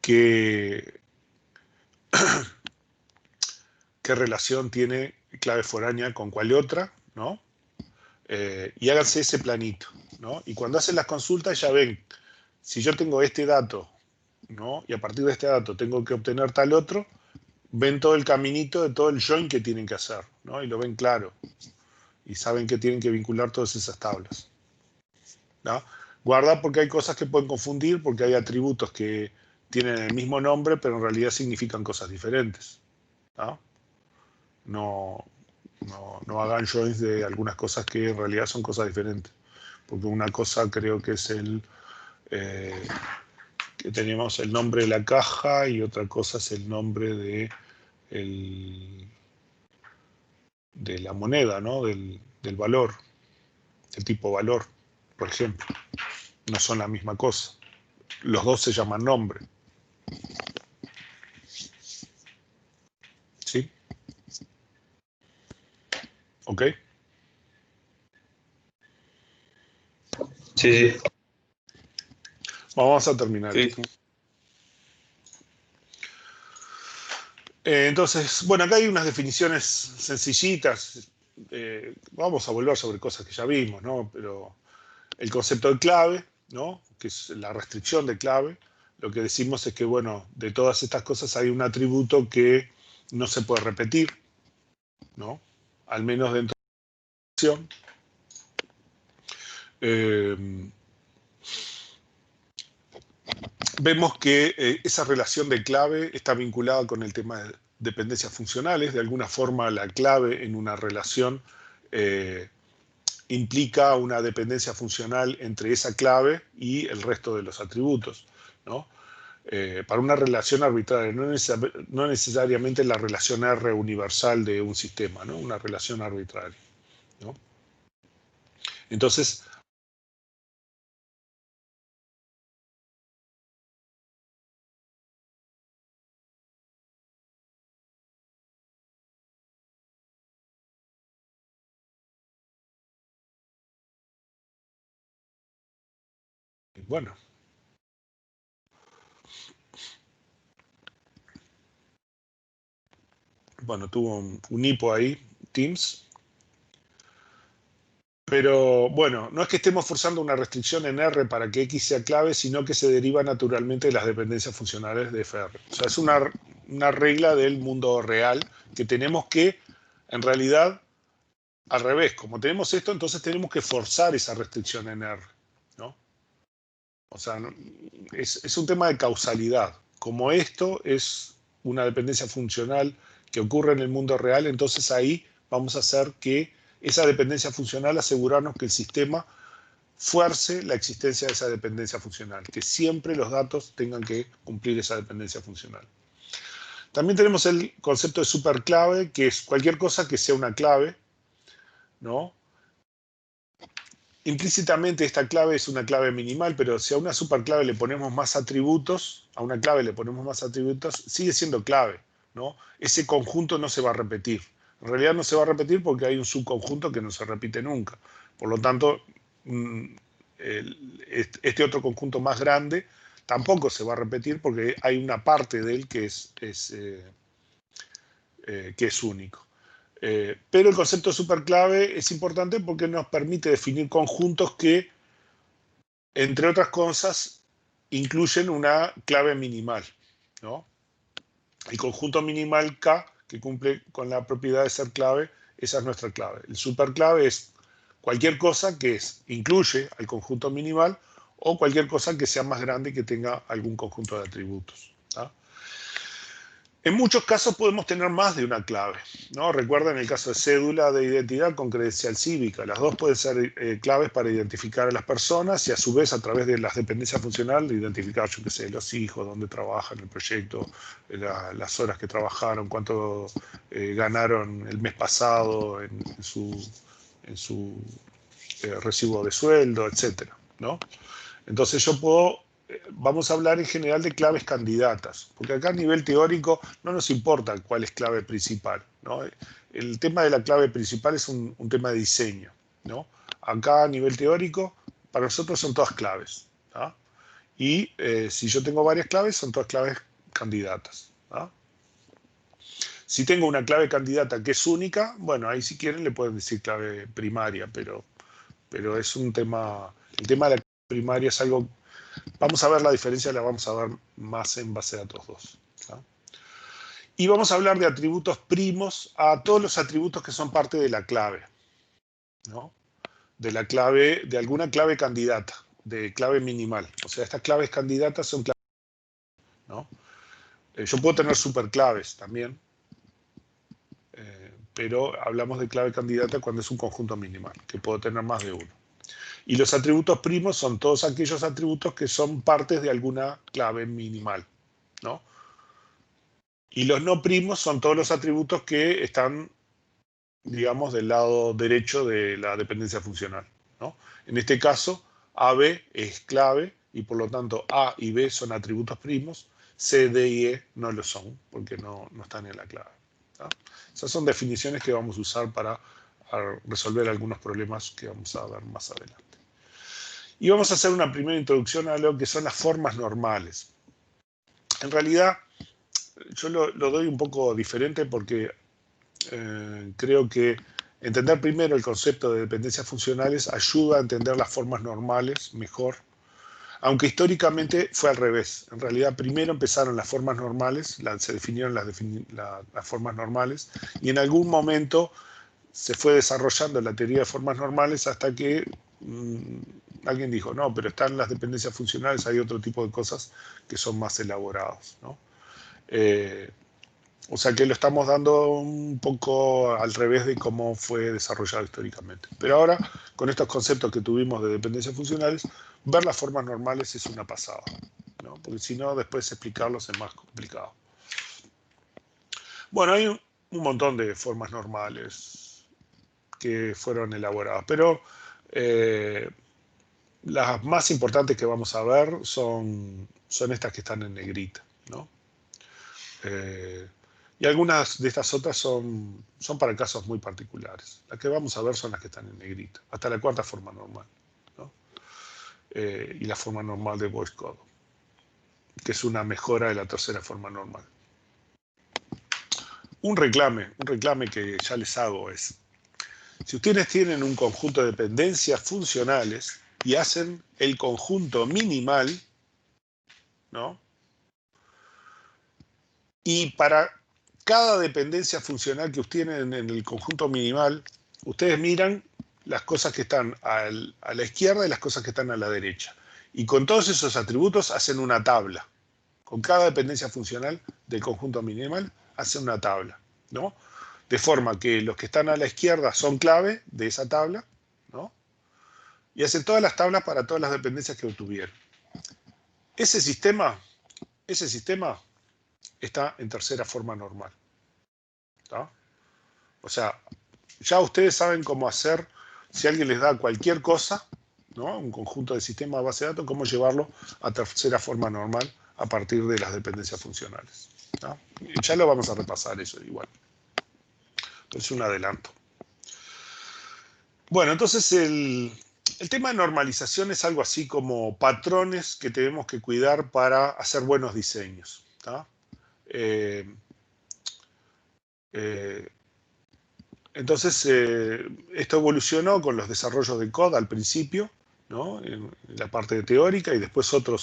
qué relación tiene clave foránea con cuál otra, ¿no? Y háganse ese planito, ¿no? Y cuando hacen las consultas ya ven, si yo tengo este dato, ¿no? Y a partir de este dato tengo que obtener tal otro, ven todo el caminito de todo el join que tienen que hacer, ¿no? Y lo ven claro. Y saben que tienen que vincular todas esas tablas, ¿no? Guarda porque hay cosas que pueden confundir, porque hay atributos que tienen el mismo nombre, pero en realidad significan cosas diferentes, ¿no? No hagan joins de algunas cosas que en realidad son cosas diferentes. Porque una cosa creo que es que tenemos el nombre de la caja y otra cosa es el nombre de, de la moneda, ¿no? Del valor, del tipo valor, por ejemplo. No son la misma cosa. Los dos se llaman nombre. ¿Sí? ¿Ok? Sí, sí. Vamos a terminar. Sí. Entonces, bueno, acá hay unas definiciones sencillitas. Vamos a volver sobre cosas que ya vimos, ¿no? Pero el concepto de clave, ¿no? Que es la restricción de clave. Lo que decimos es que, bueno, de todas estas cosas hay un atributo que no se puede repetir, ¿no? Al menos dentro de la acción. Vemos que esa relación de clave está vinculada con el tema de dependencias funcionales. De alguna forma, la clave en una relación implica una dependencia funcional entre esa clave y el resto de los atributos, ¿no? Para una relación arbitraria, no necesariamente la relación R universal de un sistema, ¿no? Una relación arbitraria, ¿no? Entonces, bueno. Bueno, tuvo un hipo ahí, Teams. Pero bueno, no es que estemos forzando una restricción en R para que X sea clave, sino que se deriva naturalmente de las dependencias funcionales de FR. O sea, es una regla del mundo real que tenemos que, en realidad, al revés, como tenemos esto, entonces tenemos que forzar esa restricción en R, ¿no? O sea, es un tema de causalidad. Como esto es una dependencia funcional que ocurre en el mundo real, entonces ahí vamos a hacer que esa dependencia funcional, asegurarnos que el sistema fuerce la existencia de esa dependencia funcional, que siempre los datos tengan que cumplir esa dependencia funcional. También tenemos el concepto de superclave, que es cualquier cosa que sea una clave, ¿no? Implícitamente esta clave es una clave minimal, pero si a una superclave le ponemos más atributos, a una clave le ponemos más atributos, sigue siendo clave, ¿no? Ese conjunto no se va a repetir. En realidad no se va a repetir porque hay un subconjunto que no se repite nunca. Por lo tanto, este otro conjunto más grande tampoco se va a repetir porque hay una parte de él que es único. Pero el concepto de superclave es importante porque nos permite definir conjuntos que, entre otras cosas, incluyen una clave minimal, ¿no? El conjunto minimal K, que cumple con la propiedad de ser clave, esa es nuestra clave. El superclave es cualquier cosa que incluye al conjunto minimal o cualquier cosa que sea más grande y que tenga algún conjunto de atributos, ¿no? En muchos casos podemos tener más de una clave, ¿no? Recuerden el caso de cédula de identidad con credencial cívica. Las dos pueden ser claves para identificar a las personas y a su vez a través de las dependencias funcionales identificar, yo qué sé, los hijos, dónde trabajan, el proyecto, las horas que trabajaron, cuánto ganaron el mes pasado en su recibo de sueldo, etcétera, ¿no? Entonces yo puedo... Vamos a hablar en general de claves candidatas, porque acá a nivel teórico no nos importa cuál es clave principal, ¿no? El tema de la clave principal es un tema de diseño, ¿no? Acá a nivel teórico, para nosotros son todas claves, ¿no? Y si yo tengo varias claves, son todas claves candidatas, ¿no? Si tengo una clave candidata que es única, bueno, ahí si quieren le pueden decir clave primaria, pero es un tema, el tema de la clave primaria es algo... Vamos a ver la diferencia, la vamos a ver más en base a datos 2. ¿No? Y vamos a hablar de atributos primos a todos los atributos que son parte de la clave, ¿no? De la clave, de alguna clave candidata, de clave minimal. O sea, estas claves candidatas son claves, ¿no? Yo puedo tener superclaves también, pero hablamos de clave candidata cuando es un conjunto minimal, que puedo tener más de uno. Y los atributos primos son todos aquellos atributos que son partes de alguna clave minimal, ¿no? Y los no primos son todos los atributos que están, digamos, del lado derecho de la dependencia funcional, ¿no? En este caso, AB es clave y por lo tanto A y B son atributos primos, C, D y E no lo son porque no están en la clave, ¿no? Esas son definiciones que vamos a usar para resolver algunos problemas que vamos a ver más adelante. Y vamos a hacer una primera introducción a lo que son las formas normales. En realidad, yo lo doy un poco diferente porque creo que entender primero el concepto de dependencias funcionales ayuda a entender las formas normales mejor, aunque históricamente fue al revés. En realidad primero empezaron las formas normales, se definieron las formas normales, y en algún momento se fue desarrollando la teoría de formas normales hasta que alguien dijo, no, pero están las dependencias funcionales, hay otro tipo de cosas que son más elaboradas, ¿no? O sea que lo estamos dando un poco al revés de cómo fue desarrollado históricamente. Pero ahora, con estos conceptos que tuvimos de dependencias funcionales, ver las formas normales es una pasada, ¿no? Porque si no, después explicarlos es más complicado. Bueno, hay un montón de formas normales que fueron elaboradas, pero las más importantes que vamos a ver son estas que están en negrita, ¿no? Y algunas de estas otras son para casos muy particulares. Las que vamos a ver son las que están en negrita, hasta la cuarta forma normal, ¿no? Y la forma normal de Boyce-Codd, que es una mejora de la tercera forma normal. Un reclame que ya les hago es, si ustedes tienen un conjunto de dependencias funcionales y hacen el conjunto minimal, ¿no? Y para cada dependencia funcional que ustedes tienen en el conjunto minimal, ustedes miran las cosas que están a la izquierda y las cosas que están a la derecha. Y con todos esos atributos hacen una tabla. Con cada dependencia funcional del conjunto minimal hacen una tabla, ¿no? De forma que los que están a la izquierda son clave de esa tabla, ¿no? Y hacen todas las tablas para todas las dependencias que obtuvieron. Ese sistema está en tercera forma normal, ¿tá? O sea, ya ustedes saben cómo hacer, si alguien les da cualquier cosa, ¿no? Un conjunto de sistemas de base de datos, cómo llevarlo a tercera forma normal a partir de las dependencias funcionales, ¿tá? Ya lo vamos a repasar eso igual. Entonces un adelanto. Bueno, entonces el tema de normalización es algo así como patrones que tenemos que cuidar para hacer buenos diseños, ¿tá? Entonces, esto evolucionó con los desarrollos de COD al principio, ¿no? En la parte teórica, y después otra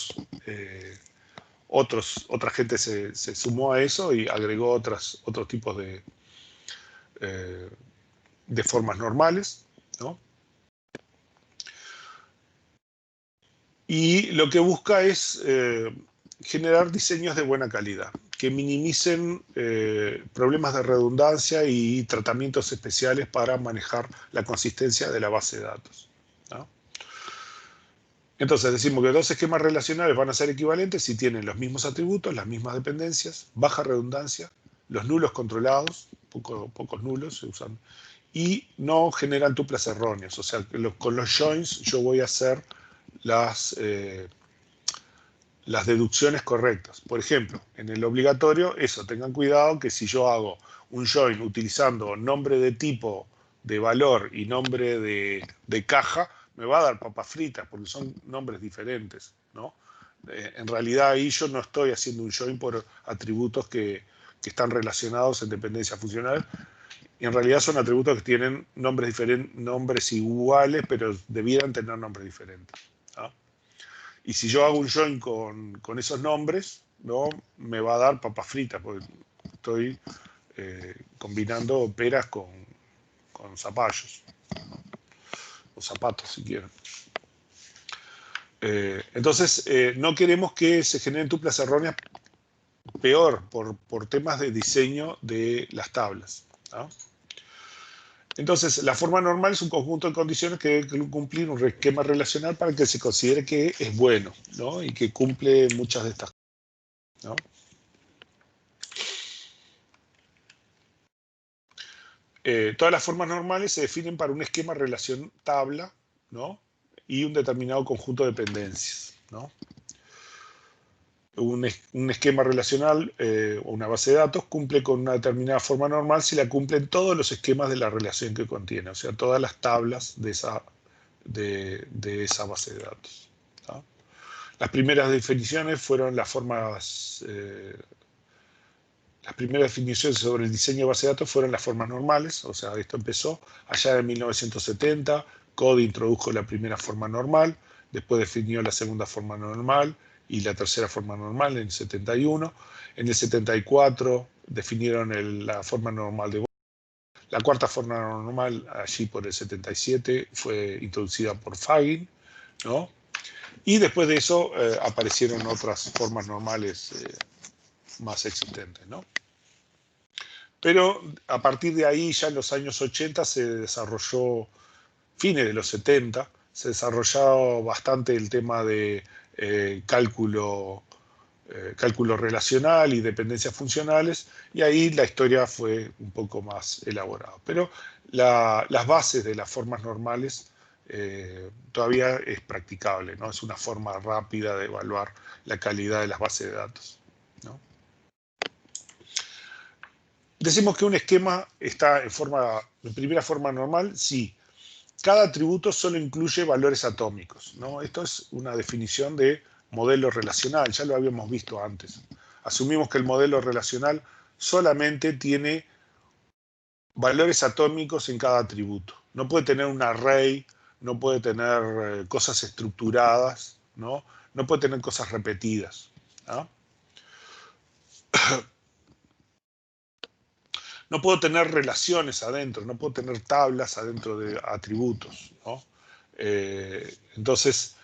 gente se sumó a eso y agregó otros tipos de formas normales, ¿no? Y lo que busca es generar diseños de buena calidad, que minimicen problemas de redundancia y tratamientos especiales para manejar la consistencia de la base de datos, ¿no? Entonces decimos que dos esquemas relacionales van a ser equivalentes si tienen los mismos atributos, las mismas dependencias, baja redundancia, los nulos controlados, pocos nulos se usan, y no generan tuplas erróneas. O sea, con los joins yo voy a hacer las deducciones correctas. Por ejemplo, en el obligatorio, tengan cuidado que si yo hago un join utilizando nombre de tipo de valor y nombre de caja, me va a dar papas fritas porque son nombres diferentes, ¿no? En realidad ahí yo no estoy haciendo un join por atributos que están relacionados en dependencia funcional, y en realidad son atributos que tienen nombres diferentes, nombres iguales, pero debieran tener nombres diferentes, ¿no? Y si yo hago un join con esos nombres, ¿no? Me va a dar papas fritas, porque estoy combinando peras con zapallos, o zapatos si quieren. Entonces, no queremos que se generen tuplas erróneas, peor, por temas de diseño de las tablas, ¿no? Entonces, la forma normal es un conjunto de condiciones que debe cumplir un esquema relacional para que se considere que es bueno, ¿no? Y que cumple muchas de estas cosas, ¿no? Todas las formas normales se definen para un esquema relación tabla, ¿no? Y un determinado conjunto de dependencias, ¿no? Un esquema relacional o una base de datos cumple con una determinada forma normal si la cumplen todos los esquemas de la relación que contiene, o sea, todas las tablas de esa base de datos, ¿no? Las primeras definiciones fueron las formas... las primeras definiciones sobre el diseño de base de datos fueron las formas normales, o sea, esto empezó allá en 1970, Code introdujo la primera forma normal, después definió la segunda forma normal y la tercera forma normal en el 71, en el 74 definieron la forma normal de la cuarta forma normal, allí por el 77, fue introducida por Fagin, ¿no? Y después de eso aparecieron otras formas normales más existentes, ¿no? Pero a partir de ahí, ya en los años 80, se desarrolló, fines de los 70, se desarrolló bastante el tema de cálculo relacional y dependencias funcionales, y ahí la historia fue un poco más elaborada. Pero las bases de las formas normales todavía es practicable, ¿no? Es una forma rápida de evaluar la calidad de las bases de datos, ¿no? Decimos que un esquema está en primera forma normal si cada atributo solo incluye valores atómicos, ¿no? Esto es una definición de modelo relacional, ya lo habíamos visto antes. Asumimos que el modelo relacional solamente tiene valores atómicos en cada atributo. No puede tener un array, no puede tener cosas estructuradas, ¿no? No puede tener cosas repetidas, ¿no? No puedo tener relaciones adentro, no puedo tener tablas adentro de atributos, ¿no? Entonces,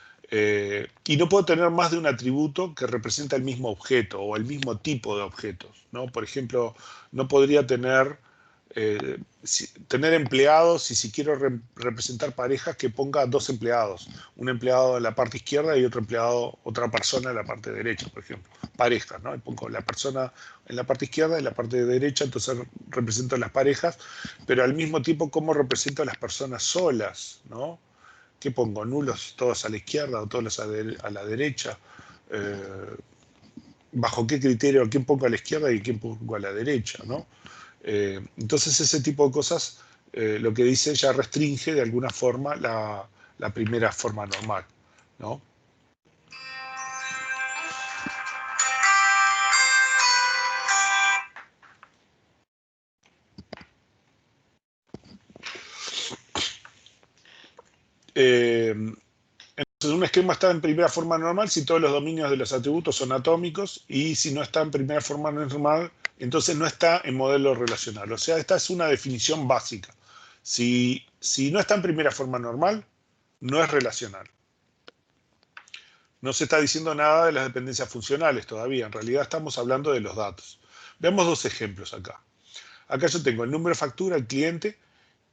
y no puedo tener más de un atributo que representa el mismo objeto o el mismo tipo de objetos, ¿no? Por ejemplo, no podría tener empleados, y si quiero representar parejas, que ponga dos empleados, un empleado en la parte izquierda y otra persona en la parte derecha, por ejemplo, parejas, ¿no? Y pongo la persona en la parte izquierda y en la parte derecha, entonces represento las parejas, pero al mismo tiempo, ¿cómo represento a las personas solas, ¿no? ¿Qué pongo? ¿Nulos todos a la izquierda o todos a la derecha? ¿Bajo qué criterio? ¿A quién pongo a la izquierda y a quién pongo a la derecha, ¿no? Entonces ese tipo de cosas, lo que dice, ya restringe de alguna forma la primera forma normal, ¿no? Entonces un esquema está en primera forma normal si todos los dominios de los atributos son atómicos, y si no está en primera forma normal, entonces no está en modelo relacional. O sea, esta es una definición básica. Si no está en primera forma normal, no es relacional. No se está diciendo nada de las dependencias funcionales todavía. En realidad estamos hablando de los datos. Veamos dos ejemplos acá. Acá yo tengo el número de factura, el cliente,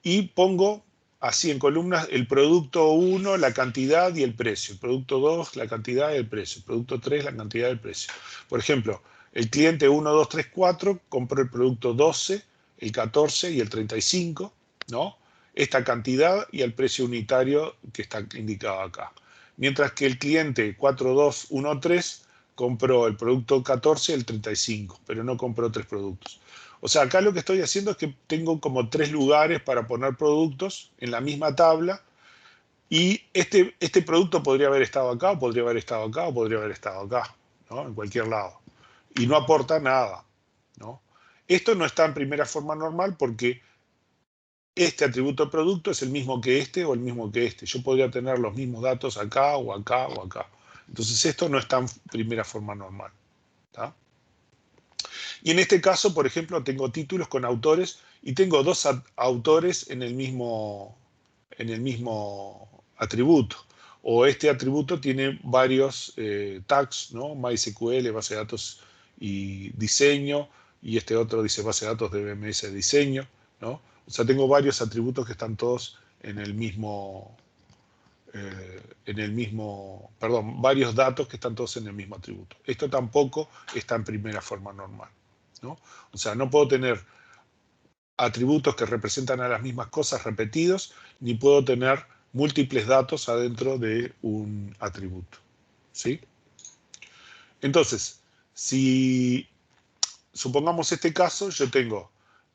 y pongo así en columnas el producto 1, la cantidad y el precio. El producto 2, la cantidad y el precio. El producto 3, la cantidad y el precio. Por ejemplo, el cliente 1, 2, 3, 4 compró el producto 12, el 14 y el 35, ¿no? Esta cantidad y el precio unitario que está indicado acá. Mientras que el cliente 4, 2, 1, 3 compró el producto 14 y el 35, pero no compró 3 productos. O sea, acá lo que estoy haciendo es que tengo como 3 lugares para poner productos en la misma tabla, y este producto podría haber estado acá, o podría haber estado acá, o podría haber estado acá, ¿no? En cualquier lado. Y no aporta nada, ¿no? Esto no está en primera forma normal porque este atributo producto es el mismo que este o el mismo que este. Yo podría tener los mismos datos acá o acá o acá. Entonces esto no está en primera forma normal, ¿tá? Y en este caso, por ejemplo, tengo títulos con autores y tengo dos autores en el mismo atributo. O este atributo tiene varios tags, ¿no? MySQL, base de datos y diseño, y este otro dice base de datos de BMS diseño, ¿no? O sea, tengo varios atributos que están todos en el mismo, perdón, varios datos que están todos en el mismo atributo. Esto tampoco está en primera forma normal, ¿no? O sea, no puedo tener atributos que representan a las mismas cosas repetidos, ni puedo tener múltiples datos adentro de un atributo, ¿sí? Entonces, si supongamos este caso, yo tengo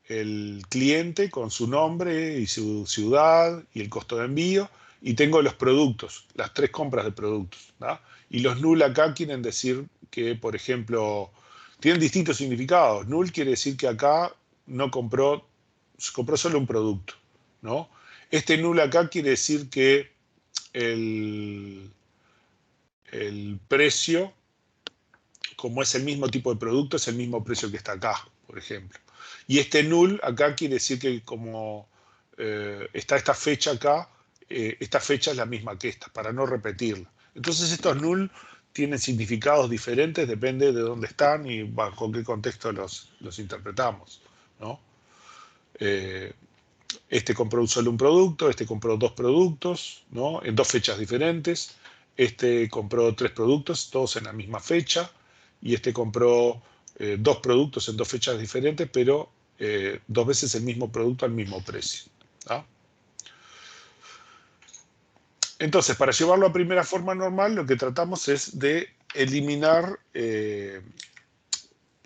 el cliente con su nombre y su ciudad y el costo de envío, y tengo los productos, las 3 compras de productos, ¿no? Y los null acá quieren decir que, por ejemplo, tienen distintos significados. Null quiere decir que acá no compró solo un producto, ¿no? Este null acá quiere decir que el precio, como es el mismo tipo de producto, es el mismo precio que está acá, por ejemplo. Y este null acá quiere decir que como está esta fecha acá, esta fecha es la misma que esta, para no repetirla. Entonces estos null tienen significados diferentes, depende de dónde están y bajo qué contexto los interpretamos, ¿no? Este compró solo un producto, este compró 2 productos, ¿no? En 2 fechas diferentes. Este compró 3 productos, todos en la misma fecha. Y este compró 2 productos en 2 fechas diferentes, pero 2 veces el mismo producto al mismo precio, ¿no? Entonces, para llevarlo a primera forma normal, lo que tratamos es de eliminar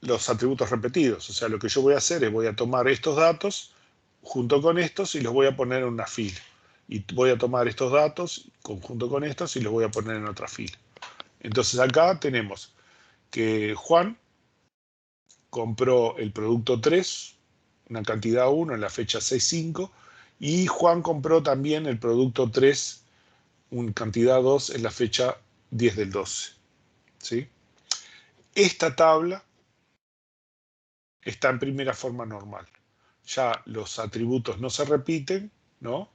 los atributos repetidos. O sea, lo que yo voy a hacer es voy a tomar estos datos junto con estos y los voy a poner en una fila. Y voy a tomar estos datos junto con estos y los voy a poner en otra fila. Entonces acá tenemos que Juan compró el producto 3, una cantidad 1 en la fecha 6-5, y Juan compró también el producto 3, una cantidad 2 en la fecha 10 del 12. ¿Sí? Esta tabla está en primera forma normal. Ya los atributos no se repiten, ¿no?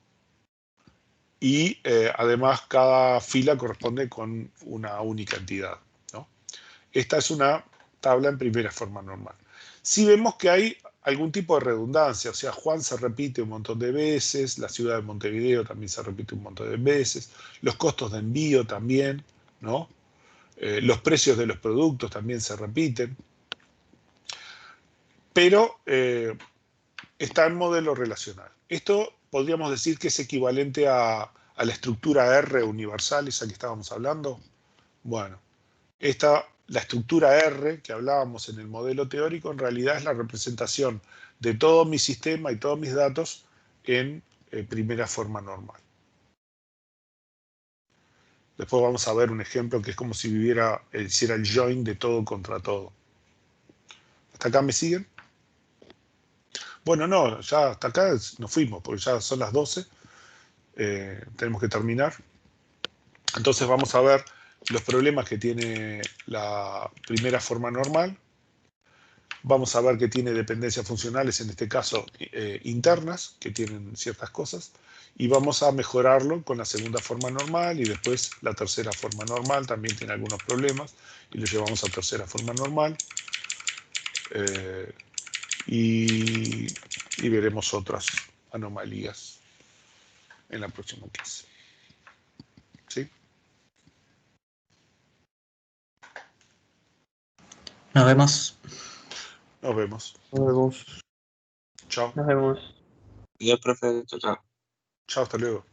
Y además cada fila corresponde con una única entidad, ¿no? Esta es una tabla en primera forma normal. Si vemos que hay algún tipo de redundancia, o sea, Juan se repite un montón de veces, la ciudad de Montevideo también se repite un montón de veces, los costos de envío también, ¿no? Los precios de los productos también se repiten, pero está en modelo relacional. Esto podríamos decir que es equivalente a la estructura R universal, esa que estábamos hablando. Bueno, la estructura R que hablábamos en el modelo teórico en realidad es la representación de todo mi sistema y todos mis datos en primera forma normal. Después vamos a ver un ejemplo que es como si hiciera el join de todo contra todo. ¿Hasta acá me siguen? Bueno, no, ya hasta acá nos fuimos, porque ya son las 12. Tenemos que terminar. Entonces vamos a ver los problemas que tiene la primera forma normal. Vamos a ver que tiene dependencias funcionales, en este caso internas, que tienen ciertas cosas. Y vamos a mejorarlo con la segunda forma normal y después la tercera forma normal. También tiene algunos problemas y lo llevamos a tercera forma normal. Y veremos otras anomalías en la próxima clase. ¿Sí? Nos vemos. Nos vemos. Nos vemos. Chao. Nos vemos. Ya, profe, chao, chao. Chao, hasta luego.